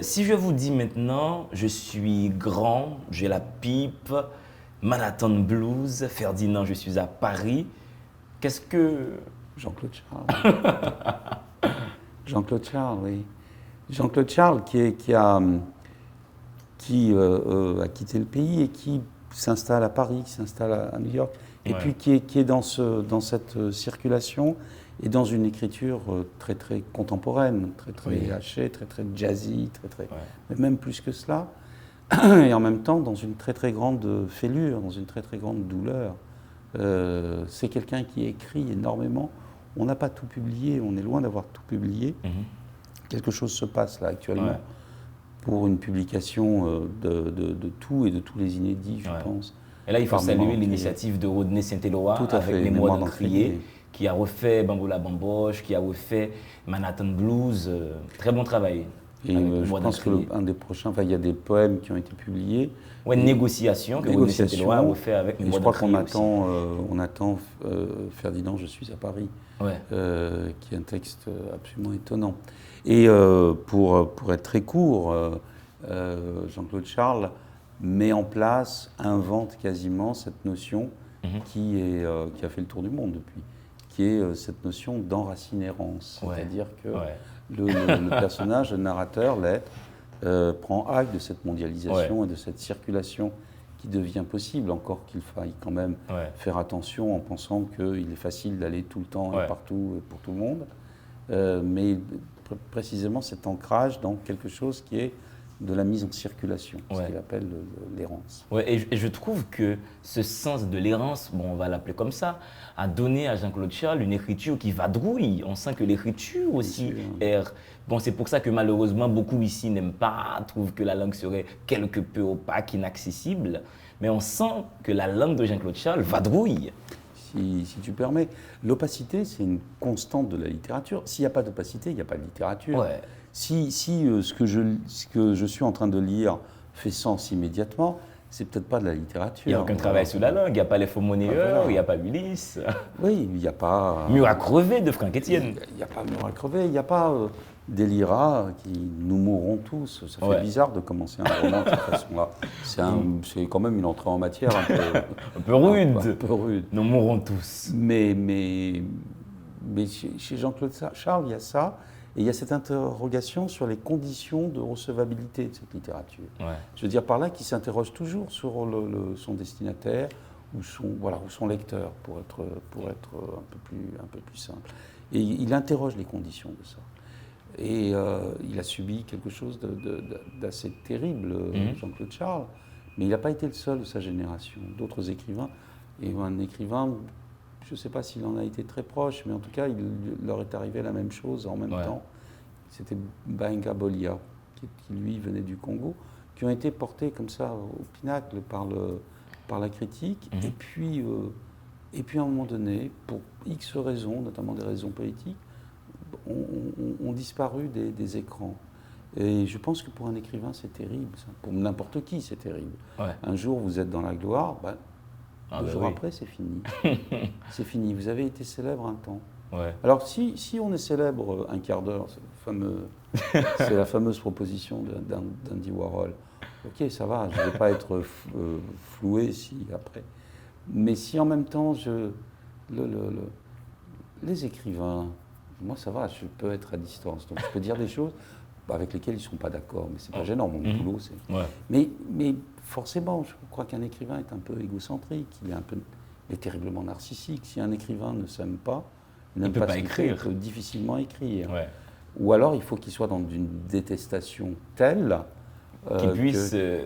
Si je vous dis maintenant, je suis grand, j'ai la pipe, Manhattan Blues, Ferdinand, je suis à Paris, qu'est-ce que... Jean-Claude Charles. Jean-Claude Charles, oui. Jean-Claude Charles qui a quitté le pays et qui s'installe à Paris, qui s'installe à New York, et puis qui est dans cette circulation et dans une écriture très très contemporaine, très très hachée, très très jazzy, mais même plus que cela, et en même temps dans une très très grande fêlure, dans une très très grande douleur. C'est quelqu'un qui écrit énormément. On n'a pas tout publié, on est loin d'avoir tout publié. Quelque chose se passe là actuellement pour une publication de tout et de tous les inédits, je pense. Et là, il faut saluer l'initiative de Rodney Saint-Éloi avec Mémoire d'Encrier, qui a refait Bamboula Bamboche, qui a refait Manhattan Blues. Très bon travail. Et je pense qu'un des prochains, il y a des poèmes qui ont été publiés. Ouais, Négociation, que Rodney Saint-Éloi a refait avec Mémoire d'Encrier. Je crois qu'on attend Ferdinand, je suis à Paris, qui est un texte absolument étonnant. Et pour être très court, Jean-Claude Charles met en place, invente quasiment cette notion qui a fait le tour du monde depuis, qui est cette notion d'enracinérance. Ouais. C'est-à-dire que Ouais. le personnage, le narrateur, l'être, prend acte de cette mondialisation et de cette circulation qui devient possible, encore qu'il faille quand même faire attention en pensant qu'il est facile d'aller tout le temps et partout pour tout le monde. Mais précisément cet ancrage dans quelque chose qui est de la mise en circulation, ce qu'il appelle l'errance. Ouais, et je trouve que ce sens de l'errance, bon, on va l'appeler comme ça, a donné à Jean-Claude Charles une écriture qui vadrouille. On sent que l'écriture aussi erre. Bon, c'est pour ça que malheureusement, beaucoup ici n'aiment pas, trouvent que la langue serait quelque peu opaque, inaccessible. Mais on sent que la langue de Jean-Claude Charles vadrouille. Si tu permets, l'opacité, c'est une constante de la littérature. S'il n'y a pas d'opacité, il n'y a pas de littérature. Ouais. Si ce que je suis en train de lire fait sens immédiatement, c'est peut-être pas de la littérature. Il n'y a aucun travail sur la langue, il n'y a pas les faux monnayeurs, il n'y a pas Ulysse. Oui, il n'y a pas... Mur à crever de Franck Etienne. Il n'y a pas mur à crever, il n'y a pas Délira qui nous mourrons tous. Ça fait bizarre de commencer un roman de cette façon-là. C'est quand même une entrée en matière un peu rude. Un peu rude. Nous mourrons tous. Mais chez Jean-Claude Charles, il y a ça. Et il y a cette interrogation sur les conditions de recevabilité de cette littérature. Ouais. Je veux dire par là qu'il s'interroge toujours sur son destinataire ou son lecteur, pour être un peu plus simple. Et il interroge les conditions de ça. Et il a subi quelque chose d'assez terrible, Jean-Claude Charles, mais il n'a pas été le seul de sa génération. D'autres écrivains, et un écrivain, je ne sais pas s'il en a été très proche, mais en tout cas, il leur est arrivé la même chose en même temps. C'était Baenga Bolia, qui lui venait du Congo, qui ont été portés comme ça au pinacle par la critique. Et puis, à un moment donné, pour X raisons, notamment des raisons politiques, ont disparu des écrans. Et je pense que pour un écrivain, c'est terrible. Ça. Pour n'importe qui, c'est terrible. Ouais. Un jour, vous êtes dans la gloire, deux jours après, c'est fini. C'est fini. Vous avez été célèbre un temps. Ouais. Alors, si on est célèbre un quart d'heure, c'est la fameuse proposition d'Andy Warhol. Ok, ça va, je ne vais pas être floué après. Mais si en même temps, les écrivains, moi ça va, je peux être à distance. Donc je peux dire des choses avec lesquelles ils ne sont pas d'accord, mais c'est pas gênant, mon boulot. Mais forcément, je crois qu'un écrivain est un peu égocentrique, il est terriblement narcissique. Si un écrivain ne s'aime pas, il ne peut pas écrire, il peut difficilement écrire. Ouais. Ou alors il faut qu'il soit dans une détestation telle qui puisse, et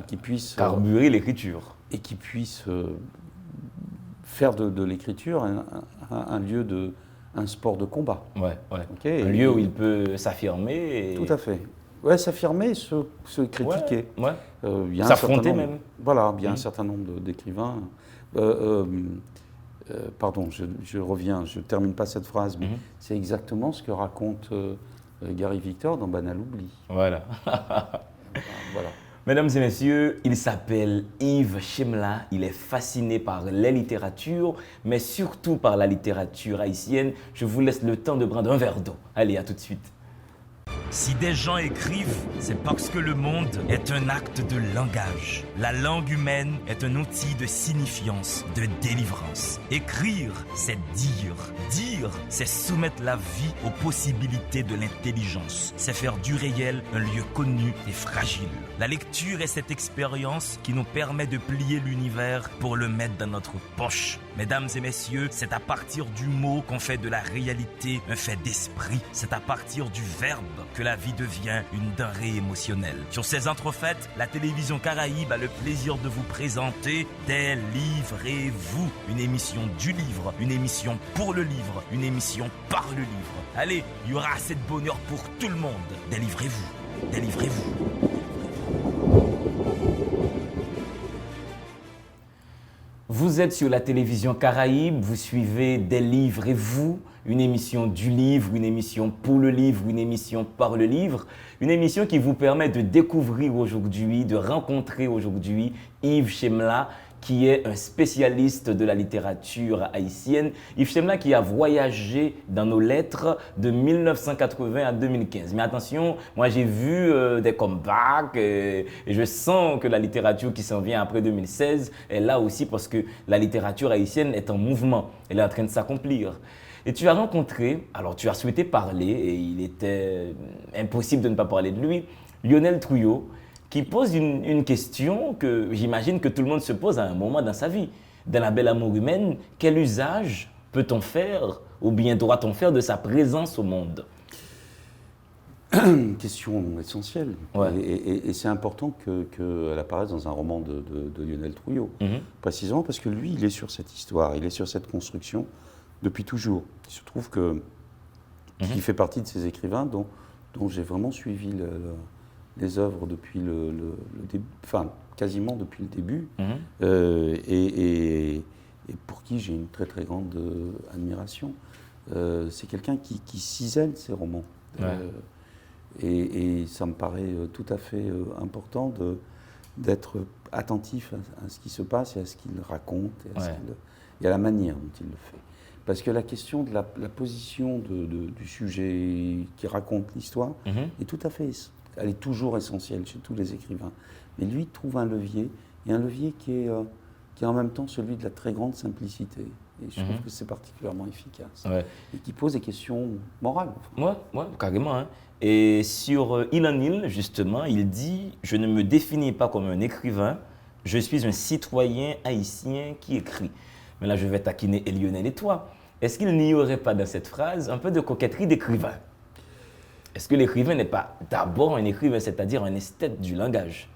qui puisse carburer l'écriture. Et qui puisse faire de l'écriture un sport de combat. Okay, un lieu où il peut s'affirmer. Tout à fait. Ouais, s'affirmer, se critiquer. S'affronter même. Voilà, il y a un certain nombre d'écrivains. Pardon, je reviens, je ne termine pas cette phrase, mais c'est exactement ce que raconte Gary Victor dans Banal Oubli. Voilà. Mesdames et messieurs, il s'appelle Yves Chemla, il est fasciné par les littératures, mais surtout par la littérature haïtienne. Je vous laisse le temps de prendre un verre d'eau. Allez, à tout de suite. Si des gens écrivent, c'est parce que le monde est un acte de langage. La langue humaine est un outil de signifiance, de délivrance. Écrire, c'est dire. Dire, c'est soumettre la vie aux possibilités de l'intelligence. C'est faire du réel un lieu connu et fragile. La lecture est cette expérience qui nous permet de plier l'univers pour le mettre dans notre poche. Mesdames et messieurs, c'est à partir du mot qu'on fait de la réalité un fait d'esprit. C'est à partir du verbe que la vie devient une denrée émotionnelle. Sur ces entrefaites, la télévision Caraïbe a le plaisir de vous présenter Délivrez-vous, une émission du livre, une émission pour le livre, une émission par le livre. Allez, il y aura assez de bonheur pour tout le monde. Délivrez-vous, délivrez-vous. Vous êtes sur la télévision Caraïbe, vous suivez Délivrez-vous, une émission du livre, une émission pour le livre, une émission par le livre, une émission qui vous permet de découvrir aujourd'hui, de rencontrer aujourd'hui Yves Chemla, qui est un spécialiste de la littérature haïtienne. Yves Chemla qui a voyagé dans nos lettres de 1980 à 2015. Mais attention, moi j'ai vu des comebacks et je sens que la littérature qui s'en vient après 2016 est là aussi parce que la littérature haïtienne est en mouvement, elle est en train de s'accomplir. Et tu as rencontré, alors tu as souhaité parler et il était impossible de ne pas parler de lui, Lionel Trouillot, qui pose une question que j'imagine que tout le monde se pose à un moment dans sa vie. Dans La Belle Amour humaine, quel usage peut-on faire ou bien doit-on faire de sa présence au monde? Une question essentielle. Ouais. Et c'est important qu'elle apparaisse dans un roman de Lionel Trouillot. Précisément parce que lui, il est sur cette histoire, il est sur cette construction depuis toujours. Il se trouve qu'il fait partie de ces écrivains dont j'ai vraiment suivi les œuvres depuis le début, enfin quasiment depuis le début, et pour qui j'ai une très très grande admiration. C'est quelqu'un qui cisèle ses romans. Et ça me paraît tout à fait important d'être attentif à ce qui se passe et à ce qu'il raconte et à la manière dont il le fait. Parce que la question de la position du sujet qui raconte l'histoire est tout à fait, elle est toujours essentielle chez tous les écrivains. Mais lui trouve un levier, et un levier qui est en même temps celui de la très grande simplicité. Et je trouve que c'est particulièrement efficace. Et qui pose des questions morales. Ouais, carrément. Hein. Et sur Il en Île, justement, il dit « Je ne me définis pas comme un écrivain, je suis un citoyen haïtien qui écrit ». Mais là, je vais taquiner Lionel et toi. Est-ce qu'il n'y aurait pas dans cette phrase un peu de coquetterie d'écrivain? Est-ce que l'écrivain n'est pas d'abord un écrivain, c'est-à-dire un esthète du langage?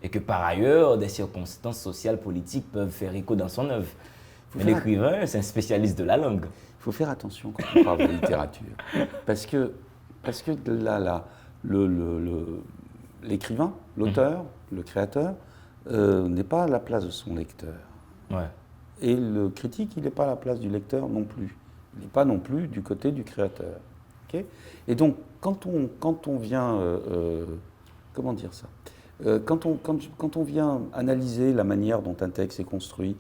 Et que par ailleurs, des circonstances sociales, politiques peuvent faire écho dans son œuvre. Mais l'écrivain, c'est un spécialiste de la langue. Il faut faire attention quand on parle de littérature. Parce que là, l'écrivain, l'auteur, le créateur, n'est pas à la place de son lecteur. Et le critique, il n'est pas à la place du lecteur non plus. Il n'est pas non plus du côté du créateur. Okay. Et donc, quand on vient... comment dire ça quand on vient analyser la manière dont un texte est construit,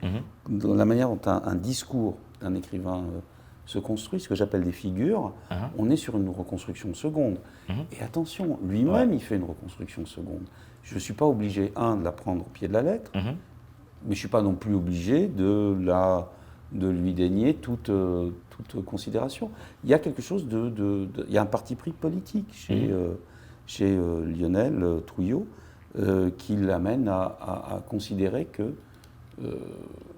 la manière dont un discours d'un écrivain se construit, ce que j'appelle des figures, on est sur une reconstruction seconde. Et attention, lui-même, il fait une reconstruction seconde. Je ne suis pas obligé, de la prendre au pied de la lettre, mais je ne suis pas non plus obligé de lui dénier toute considération. Il y a quelque chose il y a un parti pris politique chez Lionel Trouillot qui l'amène à considérer que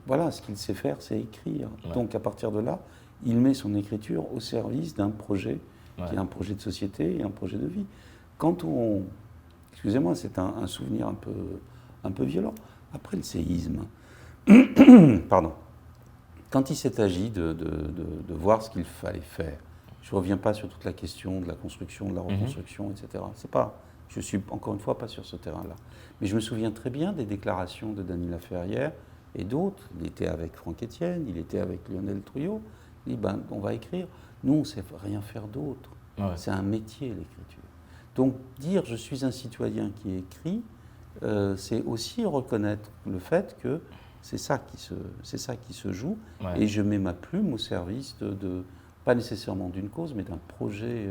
voilà, ce qu'il sait faire, c'est écrire. Donc à partir de là, il met son écriture au service d'un projet qui est un projet de société et un projet de vie. Excusez-moi, c'est un souvenir un peu violent. Après le séisme, pardon, quand il s'est agi de voir ce qu'il fallait faire, je ne reviens pas sur toute la question de la construction, de la reconstruction, etc. Je ne suis encore une fois pas sur ce terrain-là. Mais je me souviens très bien des déclarations de Dany Laferrière et d'autres. Il était avec Franck Etienne, il était avec Lionel Trouillot. Il dit, on va écrire. Nous, on ne sait rien faire d'autre. C'est un métier, l'écriture. Donc, dire « je suis un citoyen qui écrit », c'est aussi reconnaître le fait que c'est ça qui se joue, et je mets ma plume au service pas nécessairement d'une cause, mais d'un projet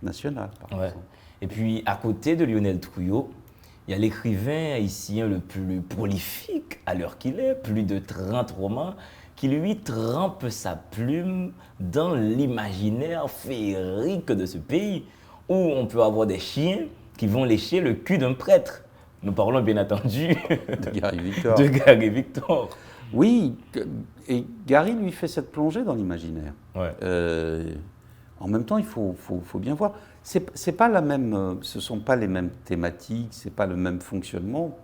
national, par exemple. Et puis, à côté de Lionel Trouillot, il y a l'écrivain haïtien le plus prolifique à l'heure qu'il est, plus de 30 romans, qui lui trempe sa plume dans l'imaginaire féerique de ce pays, où on peut avoir des chiens qui vont lécher le cul d'un prêtre. Nous parlons bien entendu de Gary Victor. Oui, et Gary lui fait cette plongée dans l'imaginaire. En même temps, il faut bien voir. C'est pas ce ne sont pas les mêmes thématiques, ce n'est pas le même fonctionnement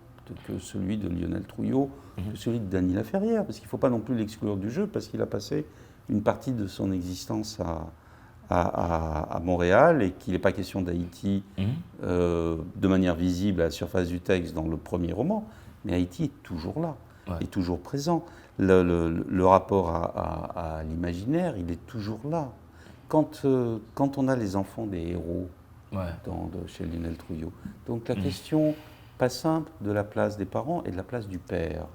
que celui de Lionel Trouillot, que celui de Dany Laferrière, parce qu'il ne faut pas non plus l'exclure du jeu, parce qu'il a passé une partie de son existence à Montréal et qu'il n'est pas question d'Haïti de manière visible à la surface du texte dans le premier roman, mais Haïti est toujours là, est toujours présent. Le rapport à l'imaginaire, il est toujours là. Quand on a les enfants des héros chez Lionel Trouillot, donc la question pas simple de la place des parents et de la place du père.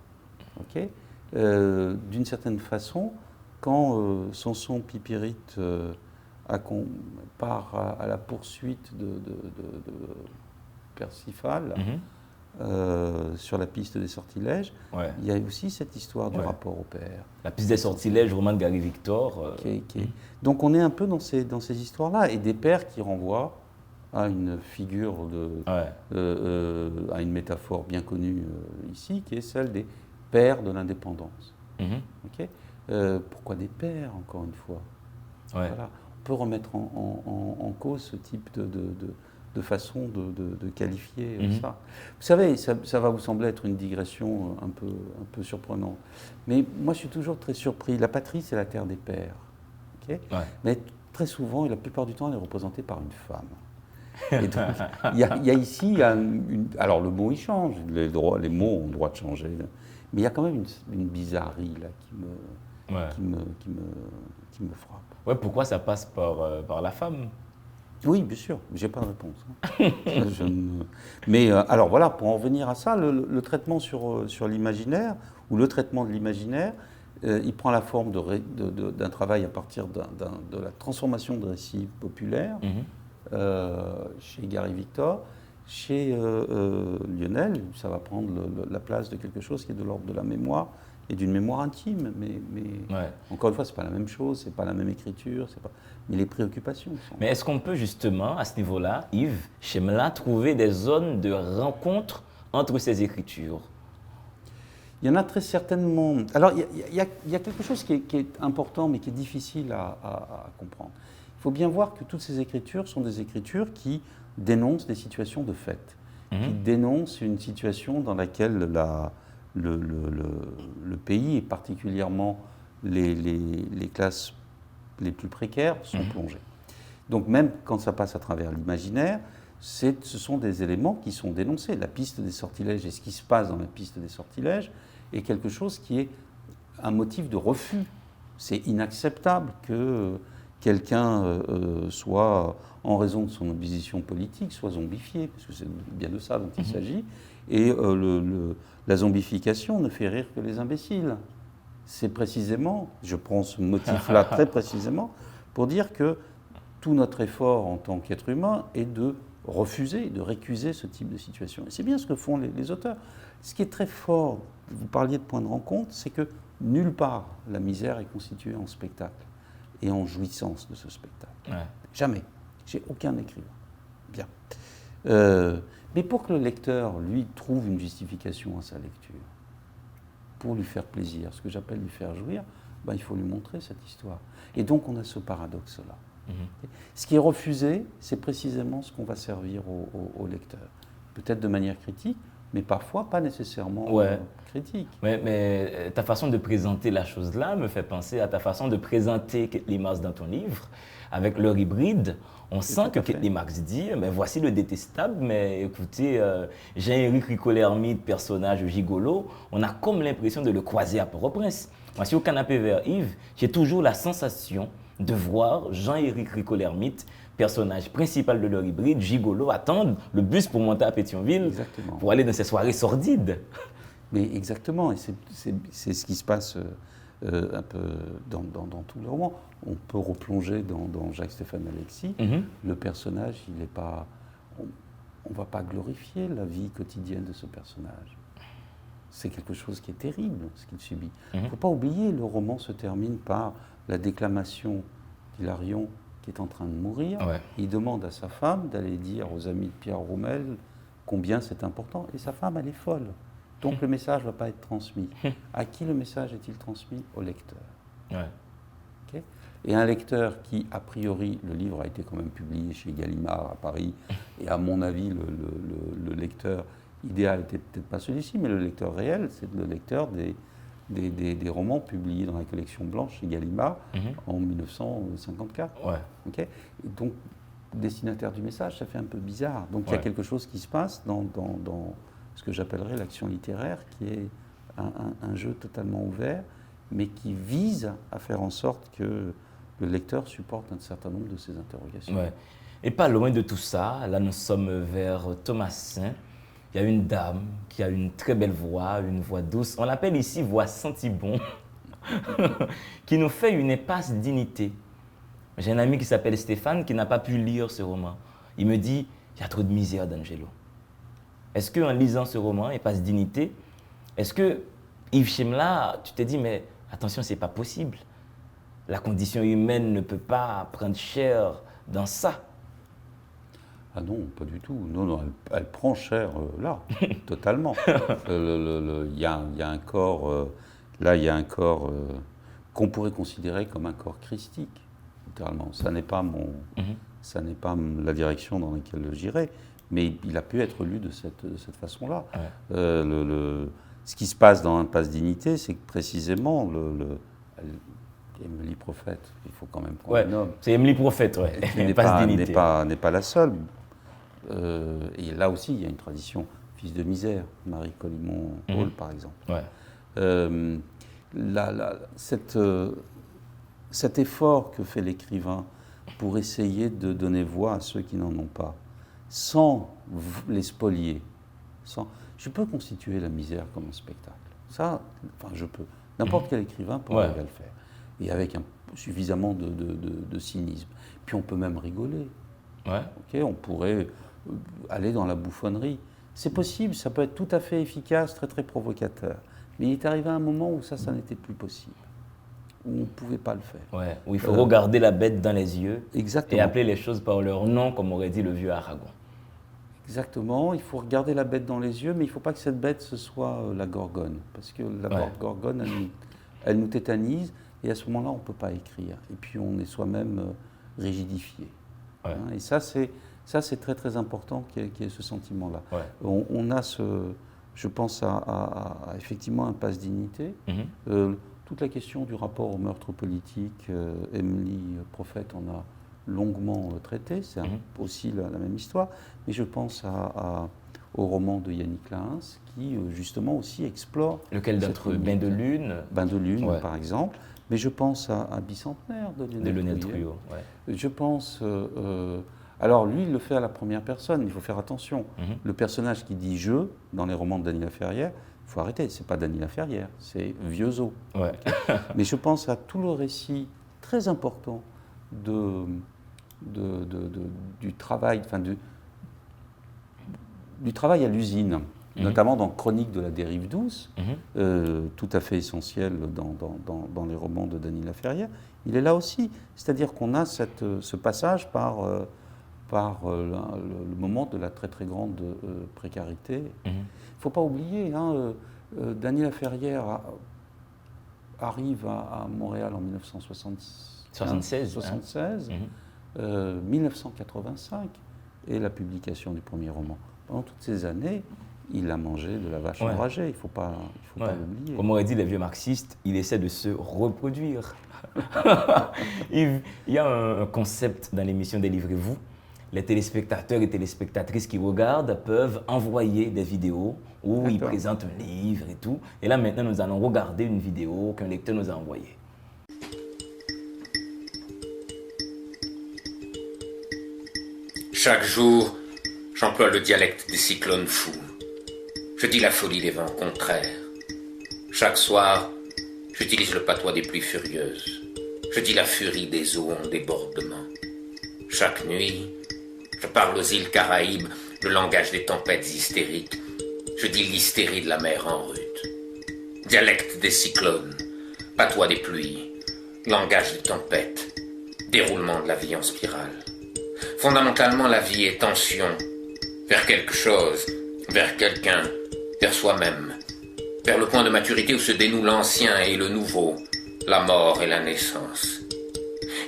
Ok. D'une certaine façon, quand Samson Pipirite part à la poursuite de Percival sur la piste des sortilèges, il y a aussi cette histoire du rapport au père. La piste des sortilèges, roman de Gary Victor. Donc on est un peu dans ces histoires-là, et des pères qui renvoient à une figure, à une métaphore bien connue ici, qui est celle des pères de l'indépendance. Ok. Pourquoi des pères, encore une fois? Voilà. On peut remettre en cause ce type de façon de qualifier ça. Vous savez, ça va vous sembler être une digression un peu surprenante, mais moi je suis toujours très surpris. La patrie, c'est la terre des pères. Okay. Mais très souvent, et la plupart du temps, elle est représentée par une femme. Et donc, il y a ici, alors le mot il change, les mots ont le droit de changer, mais il y a quand même une bizarrerie là qui me frappe. Ouais, pourquoi ça passe par la femme? Oui, bien sûr, j'ai pas de réponse. Mais alors voilà, pour en revenir à ça, le traitement sur l'imaginaire, ou le traitement de l'imaginaire, il prend la forme d'un travail à partir de la transformation de récits populaires. Chez Gary Victor, chez Lionel, ça va prendre la place de quelque chose qui est de l'ordre de la mémoire et d'une mémoire intime. Mais encore une fois, ce n'est pas la même chose, ce n'est pas la même écriture, mais les préoccupations sont... Mais est-ce qu'on peut justement, à ce niveau-là, Yves Chemla, trouver des zones de rencontre entre ces écritures? Il y en a très certainement. Alors, il y a quelque chose qui est important, mais qui est difficile à comprendre. Il faut bien voir que toutes ces écritures sont des écritures qui dénoncent des situations de fait, qui dénoncent une situation dans laquelle le pays, et particulièrement les classes les plus précaires, sont plongées. Donc même quand ça passe à travers l'imaginaire, ce sont des éléments qui sont dénoncés. La piste des sortilèges et ce qui se passe dans la piste des sortilèges est quelque chose qui est un motif de refus. C'est inacceptable que quelqu'un soit, en raison de son opposition politique, soit zombifié, parce que c'est bien de ça dont il s'agit. Et la zombification ne fait rire que les imbéciles. C'est précisément, je prends ce motif-là très précisément, pour dire que tout notre effort en tant qu'être humain est de refuser, de récuser ce type de situation. Et c'est bien ce que font les auteurs. Ce qui est très fort, vous parliez de point de rencontre, c'est que nulle part la misère est constituée en spectacle et en jouissance de ce spectacle. Jamais. J'ai aucun écrivain. Bien. Mais pour que le lecteur, lui, trouve une justification à sa lecture, pour lui faire plaisir, ce que j'appelle lui faire jouir, il faut lui montrer cette histoire. Et donc on a ce paradoxe-là. Ce qui est refusé, c'est précisément ce qu'on va servir au lecteur. Peut-être de manière critique, mais parfois pas nécessairement critique. Mais ta façon de présenter la chose là me fait penser à ta façon de présenter Ketli Marx dans ton livre. Avec leur hybride, on sent que Ketli Marx dit mais voici le détestable, mais écoutez, Jean-Éric Ricoeur-Lermite, personnage gigolo, on a comme l'impression de le croiser à Port-au-Prince. Moi, sur Canapé Vert Yves, j'ai toujours la sensation de voir Jean-Éric Ricoeur-Lermite, personnage principal de leur hybride, gigolo, attendre le bus pour monter à Pétionville, pour aller dans ces soirées sordides. Mais exactement, et c'est ce qui se passe un peu dans tout le roman. On peut replonger dans Jacques-Stéphane Alexis. Le personnage, il n'est pas... On ne va pas glorifier la vie quotidienne de ce personnage. C'est quelque chose qui est terrible, ce qu'il subit. Il ne faut pas oublier, le roman se termine par la déclamation d'Hilarion qui est en train de mourir. Il demande à sa femme d'aller dire aux amis de Pierre Roumel combien c'est important. Et sa femme, elle est folle. Donc le message ne va pas être transmis. À qui le message est-il transmis? Au lecteur. Okay. Et un lecteur qui, a priori, le livre a été quand même publié chez Gallimard à Paris, et à mon avis, le lecteur idéal n'était peut-être pas celui-ci, mais le lecteur réel, c'est le lecteur des romans publiés dans la collection blanche chez Gallimard en 1954. Okay. Et donc, destinataire du message, ça fait un peu bizarre. Donc il y a quelque chose qui se passe dans ce que j'appellerais l'action littéraire, qui est un jeu totalement ouvert, mais qui vise à faire en sorte que le lecteur supporte un certain nombre de ces interrogations. Et pas loin de tout ça, là nous sommes vers Thomassin, il y a une dame qui a une très belle voix, une voix douce. On l'appelle ici voix senti-bon, qui nous fait une épaisse dignité. J'ai un ami qui s'appelle Stéphane qui n'a pas pu lire ce roman. Il me dit, il y a trop de misère d'Angelo. Est-ce qu'en lisant ce roman, Épaisse dignité, est-ce que Yves Chemla, tu t'es dit, mais attention, ce n'est pas possible. La condition humaine ne peut pas prendre cher dans ça. Ah non, pas du tout. Non, elle prend cher là, totalement. Il y a un corps, là, il y a un corps qu'on pourrait considérer comme un corps christique, littéralement. Ça n'est pas ça n'est pas la direction dans laquelle j'irais, mais il a pu être lu de cette façon-là. Ouais. Ce qui se passe dans Impasse Dignité, c'est que précisément Émilie Prophète, il faut quand même qu'on la nomme. C'est Émilie Prophète, ouais. N'est pas la seule. Et là aussi, il y a une tradition. Fils de misère, Marie Collimon-Hall, par exemple. Ouais. Cet effort que fait l'écrivain pour essayer de donner voix à ceux qui n'en ont pas, sans les spolier, je peux constituer la misère comme un spectacle. Ça, enfin, je peux. N'importe quel écrivain pourrait le faire. Et avec suffisamment de cynisme. Puis on peut même rigoler. Ouais. Okay, on pourrait aller dans la bouffonnerie. C'est possible, ça peut être tout à fait efficace, très très provocateur. Mais il est arrivé un moment où ça n'était plus possible. Où on ne pouvait pas le faire. Ouais, où il faut regarder la bête dans les yeux. Exactement. Et appeler les choses par leur nom, comme aurait dit le vieux Aragon. Exactement, il faut regarder la bête dans les yeux, mais il ne faut pas que cette bête, ce soit la gorgone. Parce que la gorgone, elle nous tétanise, et à ce moment-là, on ne peut pas écrire. Et puis on est soi-même rigidifié. Ouais. Hein, et ça, c'est très très important qu'il y ait ce sentiment-là. Ouais. On a je pense à effectivement Impasse Dignité. Toute la question du rapport au meurtre politique, Émilie Prophète en a longuement traité, c'est aussi la même histoire, mais je pense au roman de Yannick Lahens qui justement aussi explore... Lequel d'autre? Bain de Lune? Bain de Lune, par exemple, mais je pense à Bicentenaire de Lionel Truot. Ouais. Je pense... alors lui, il le fait à la première personne, il faut faire attention. Le personnage qui dit « je » dans les romans de Dany Laferrière, il faut arrêter, c'est pas Dany Laferrière, c'est Vieuxot. Ouais. Mais je pense à tout le récit très important du travail, enfin du travail à l'usine, notamment dans Chronique de la dérive douce, tout à fait essentiel dans les romans de Dany Laferrière. Il est là aussi, c'est-à-dire qu'on a ce passage par le moment de la très très grande précarité. Il ne faut pas oublier, Dany Laferrière arrive à Montréal en 1976, 1985, et la publication du premier roman. Pendant toutes ces années, il a mangé de la vache enragée, il ne faut pas l'oublier. Comme aurait dit les vieux marxistes, il essaie de se reproduire. Il y a un concept dans l'émission Délivrez-vous. Les téléspectateurs et téléspectatrices qui regardent peuvent envoyer des vidéos où ils présentent un livre et tout. Et là, maintenant, nous allons regarder une vidéo qu'un lecteur nous a envoyée. Chaque jour, j'emploie le dialecte des cyclones fous. Je dis la folie des vents contraires. Chaque soir, j'utilise le patois des pluies furieuses. Je dis la furie des eaux en débordement. Chaque nuit, je parle aux îles Caraïbes, le langage des tempêtes hystériques. Je dis l'hystérie de la mer en rut. Dialecte des cyclones, patois des pluies, langage des tempêtes, déroulement de la vie en spirale. Fondamentalement, la vie est tension, vers quelque chose, vers quelqu'un, vers soi-même, vers le point de maturité où se dénoue l'ancien et le nouveau, la mort et la naissance.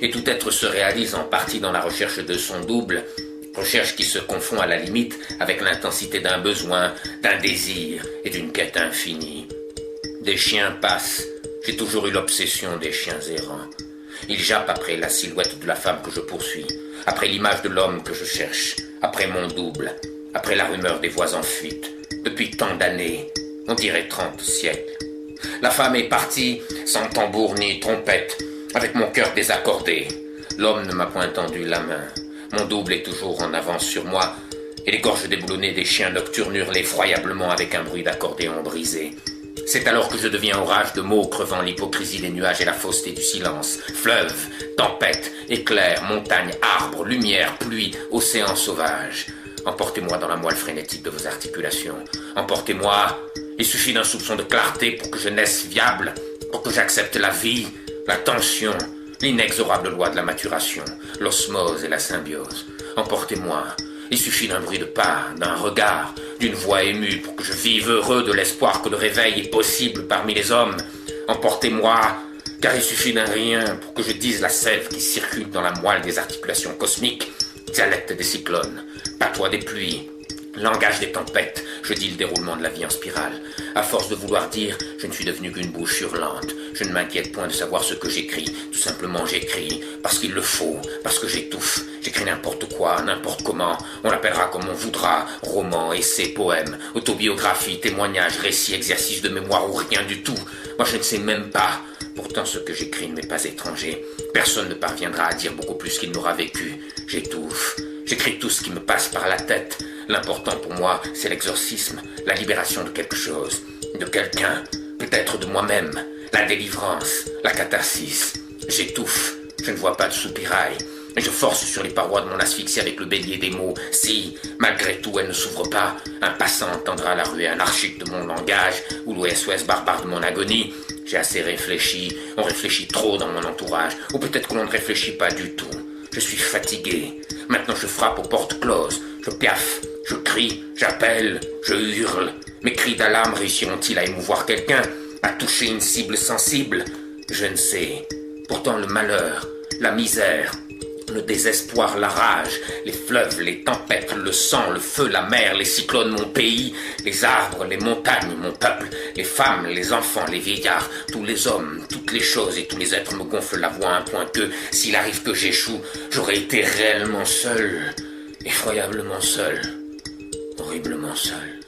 Et tout être se réalise en partie dans la recherche de son double, recherche qui se confond à la limite avec l'intensité d'un besoin, d'un désir et d'une quête infinie. Des chiens passent, j'ai toujours eu l'obsession des chiens errants. Ils jappent après la silhouette de la femme que je poursuis, après l'image de l'homme que je cherche, après mon double, après la rumeur des voix en fuite. Depuis tant d'années, on dirait 30 siècles. La femme est partie, sans tambour ni trompette, avec mon cœur désaccordé. L'homme ne m'a point tendu la main. Mon double est toujours en avance sur moi, et les gorges déboulonnées des chiens nocturnes hurlent effroyablement avec un bruit d'accordéon brisé. C'est alors que je deviens orage de mots crevant l'hypocrisie des nuages et la fausseté du silence. Fleuve, tempête, éclairs, montagnes, arbres, lumière, pluie, océan sauvage. Emportez-moi dans la moelle frénétique de vos articulations. Emportez-moi. Il suffit d'un soupçon de clarté pour que je naisse viable, pour que j'accepte la vie, la tension, l'inexorable loi de la maturation, l'osmose et la symbiose. Emportez-moi. Il suffit d'un bruit de pas, d'un regard, d'une voix émue pour que je vive heureux de l'espoir que le réveil est possible parmi les hommes. Emportez-moi, car il suffit d'un rien pour que je dise la sève qui circule dans la moelle des articulations cosmiques. Dialecte des cyclones, patois des pluies, langage des tempêtes, je dis le déroulement de la vie en spirale. À force de vouloir dire, je ne suis devenu qu'une bouche hurlante. Je ne m'inquiète point de savoir ce que j'écris. Tout simplement j'écris, parce qu'il le faut, parce que j'étouffe. J'écris n'importe quoi, n'importe comment. On l'appellera comme on voudra. Roman, essai, poème, autobiographie, témoignage, récit, exercice de mémoire ou rien du tout. Moi je ne sais même pas. Pourtant ce que j'écris ne m'est pas étranger. Personne ne parviendra à dire beaucoup plus qu'il n'aura vécu. J'étouffe. J'écris tout ce qui me passe par la tête. L'important pour moi, c'est l'exorcisme, la libération de quelque chose, de quelqu'un, peut-être de moi-même, la délivrance, la catharsis. J'étouffe, je ne vois pas de soupirail, et je force sur les parois de mon asphyxie avec le bélier des mots. Si, malgré tout, elle ne s'ouvre pas, un passant entendra la ruée anarchique de mon langage, ou l'OSOS barbare de mon agonie. J'ai assez réfléchi, on réfléchit trop dans mon entourage, ou peut-être que l'on ne réfléchit pas du tout. Je suis fatigué. Maintenant je frappe aux portes closes. Je piaffe, je crie, j'appelle, je hurle. Mes cris d'alarme réussiront-ils à émouvoir quelqu'un, à toucher une cible sensible? Je ne sais. Pourtant le malheur, la misère, le désespoir, la rage, les fleuves, les tempêtes, le sang, le feu, la mer, les cyclones, mon pays, les arbres, les montagnes, mon peuple, les femmes, les enfants, les vieillards, tous les hommes, toutes les choses et tous les êtres me gonflent la voix à un point que, s'il arrive que j'échoue, j'aurais été réellement seul, effroyablement seul, horriblement seul.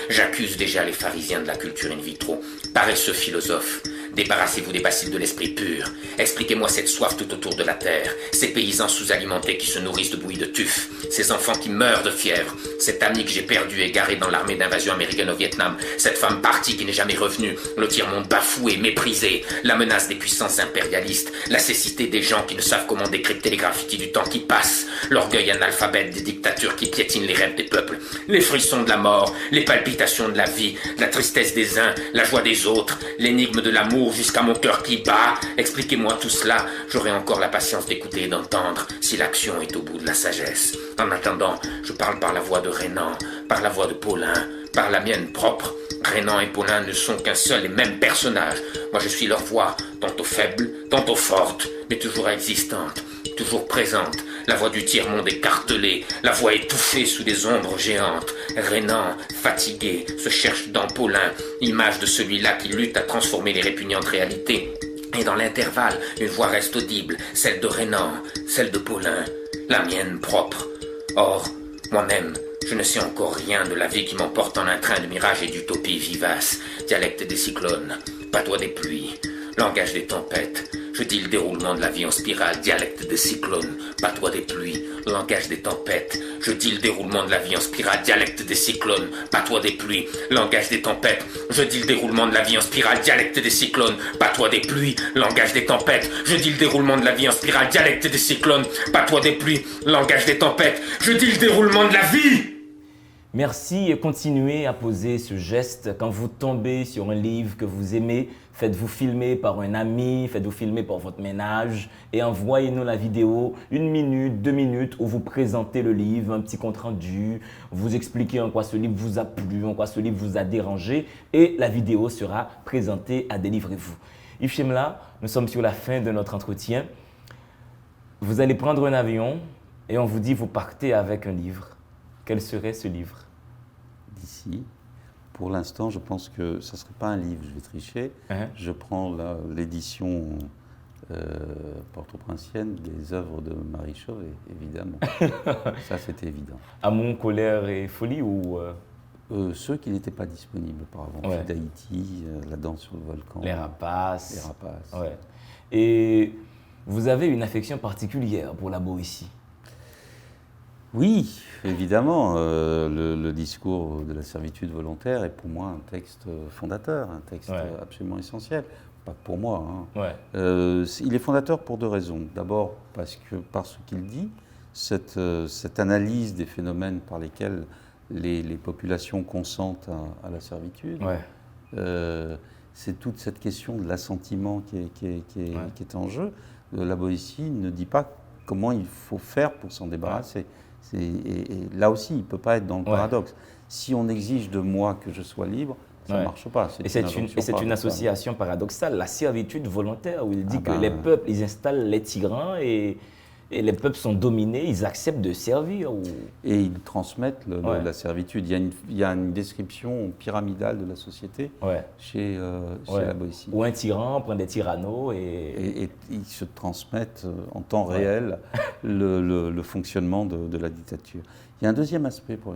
J'accuse déjà les pharisiens de la culture in vitro, paresseux philosophes. Débarrassez-vous des bacilles de l'esprit pur. Expliquez-moi cette soif tout autour de la terre, ces paysans sous-alimentés qui se nourrissent de bouillie de tuf, ces enfants qui meurent de fièvre, cet ami que j'ai perdu égaré dans l'armée d'invasion américaine au Vietnam, cette femme partie qui n'est jamais revenue, le tiers-monde bafoué, méprisé, la menace des puissances impérialistes, la cécité des gens qui ne savent comment décrypter les graffitis du temps qui passe, l'orgueil analphabète des dictatures qui piétinent les rêves des peuples, les frissons de la mort, les palpitations de la vie, la tristesse des uns, la joie des autres, l'énigme de l'amour jusqu'à mon cœur qui bat. Expliquez-moi tout cela, j'aurai encore la patience d'écouter et d'entendre, si l'action est au bout de la sagesse. En attendant, je parle par la voix de Renan, par la voix de Paulin, par la mienne propre. Renan et Paulin ne sont qu'un seul et même personnage. Moi je suis leur voix, tantôt faible, tantôt forte, mais toujours existante, toujours présente. La voix du tiers-monde écartelé, la voix étouffée sous des ombres géantes. Renan, fatigué, se cherche dans Paulin, image de celui-là qui lutte à transformer les répugnantes réalités. Et dans l'intervalle, une voix reste audible, celle de Renan, celle de Paulin, la mienne propre. Or, moi-même, je ne sais encore rien de la vie qui m'emporte en un train de mirages et d'utopies vivaces. Dialecte des cyclones, patois des pluies, langage des tempêtes. Je dis le déroulement de la vie en spirale, dialecte des cyclones, patois des pluies, langage des tempêtes. Je dis le déroulement de la vie en spirale, dialecte des cyclones, patois des pluies, langage des tempêtes. Je dis le déroulement de la vie en spirale, dialecte des cyclones, patois des pluies, langage des tempêtes. Je dis le déroulement de la vie en spirale, dialecte des cyclones, patois des pluies, langage des tempêtes. Je dis le déroulement de la vie. Merci et continuez à poser ce geste quand vous tombez sur un livre que vous aimez. Faites-vous filmer par un ami, faites-vous filmer par votre ménage et envoyez-nous la vidéo 1 minute, 2 minutes où vous présentez le livre, un petit compte rendu, vous expliquez en quoi ce livre vous a plu, en quoi ce livre vous a dérangé et la vidéo sera présentée à Délivrez-vous. Yves Chemla, nous sommes sur la fin de notre entretien. Vous allez prendre un avion et on vous dit vous partez avec un livre. Quel serait ce livre? D'ici. Pour l'instant, je pense que ça ne serait pas un livre, je vais tricher. Je prends l'édition porto-princienne des œuvres de Marie Chauvet, évidemment. Ça, c'était évident. Amour, colère et folie ou ceux qui n'étaient pas disponibles auparavant. Ouais. D'Haïti, La danse sur le volcan. Les rapaces. Les rapaces. Ouais. Et vous avez une affection particulière pour la Boétie? Oui, évidemment. Le discours de la servitude volontaire est pour moi un texte fondateur, un texte absolument essentiel. Pas pour moi. Hein. Ouais. Il est fondateur pour deux raisons. D'abord par ce qu'il dit, cette analyse des phénomènes par lesquels les populations consentent à la servitude. Ouais. C'est toute cette question de l'assentiment qui est en jeu. La Boétie ne dit pas comment il faut faire pour s'en débarrasser. Et là aussi, il ne peut pas être dans le paradoxe. Si on exige de moi que je sois libre, ça ne marche pas. Et c'est une association paradoxale, la servitude volontaire, où il dit que les peuples, ils installent les tyrans et les peuples sont dominés, ils acceptent de servir. Et ils transmettent la servitude. Il y a une description pyramidale de la société chez la Boétie. Où un tyran prend des tyrannos et ils se transmettent en temps réel le fonctionnement de la dictature. Il y a un deuxième aspect pour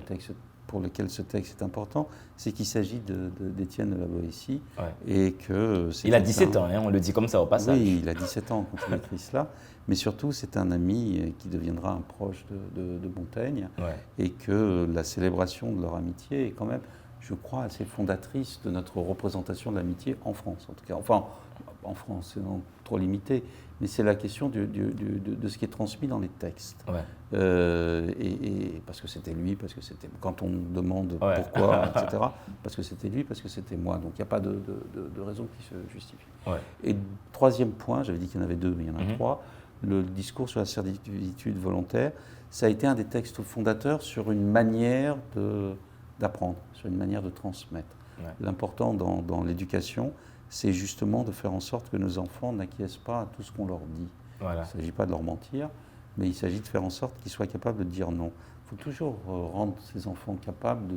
lequel ce texte est important, c'est qu'il s'agit d'Étienne de la Boétie. Et que il a 17 ans, hein, on le dit comme ça au passage. Oui, il a 17 ans quand il écrit cela. Mais surtout, c'est un ami qui deviendra un proche de Montaigne. Et que la célébration de leur amitié est quand même, je crois, assez fondatrice de notre représentation de l'amitié en France, en tout cas. Enfin, en France, c'est trop limité. Mais c'est la question de ce qui est transmis dans les textes. Et parce que c'était lui, parce que c'était... Quand on demande pourquoi, etc., parce que c'était lui, parce que c'était moi. Donc il n'y a pas de raison qui se justifie. Et troisième point, j'avais dit qu'il y en avait deux, mais il y en a trois, le discours sur la servitude volontaire, ça a été un des textes fondateurs sur une manière d'apprendre, sur une manière de transmettre. L'important dans l'éducation, c'est justement de faire en sorte que nos enfants n'acquiescent pas à tout ce qu'on leur dit. Il ne s'agit pas de leur mentir, mais il s'agit de faire en sorte qu'ils soient capables de dire non. Il faut toujours rendre ces enfants capables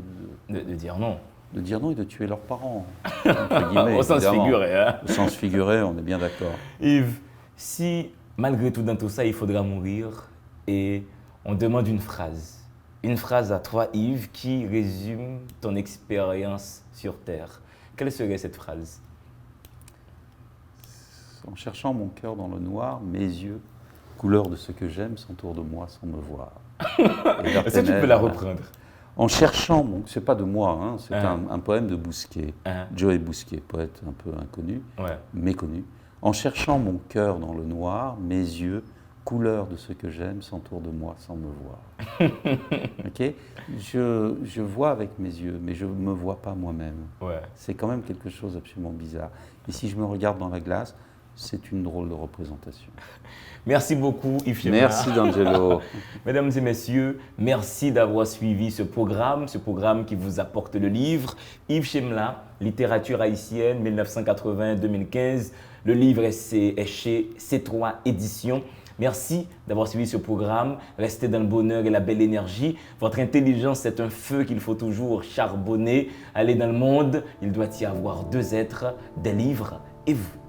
de dire non. De dire non et de tuer leurs parents. Entre guillemets, au sens figuré. Hein. Au sens figuré, on est bien d'accord. Yves, si malgré tout dans tout ça, il faudra mourir et on demande une phrase à toi, Yves, qui résume ton expérience sur Terre, quelle serait cette phrase? En cherchant mon cœur dans le noir, mes yeux, couleur de ce que j'aime, s'entourent de moi sans me voir. Est-ce que tu peux la reprendre? En cherchant, c'est pas de moi, hein, c'est un poème de Bousquet, Joe Bousquet, poète un peu inconnu, méconnu. En cherchant mon cœur dans le noir, mes yeux, couleur de ce que j'aime, s'entourent de moi sans me voir. Okay, je vois avec mes yeux, mais je ne me vois pas moi-même. C'est quand même quelque chose d'absolument bizarre. Et si je me regarde dans la glace, c'est une drôle de représentation. Merci beaucoup, Yves Chemla. Merci, D'Angelo. Mesdames et messieurs, merci d'avoir suivi ce programme qui vous apporte le livre Yves Chemla, Littérature haïtienne, 1980-2015. Le livre est chez C3 Éditions. Merci d'avoir suivi ce programme. Restez dans le bonheur et la belle énergie. Votre intelligence est un feu qu'il faut toujours charbonner. Allez dans le monde, il doit y avoir deux êtres, des livres et vous.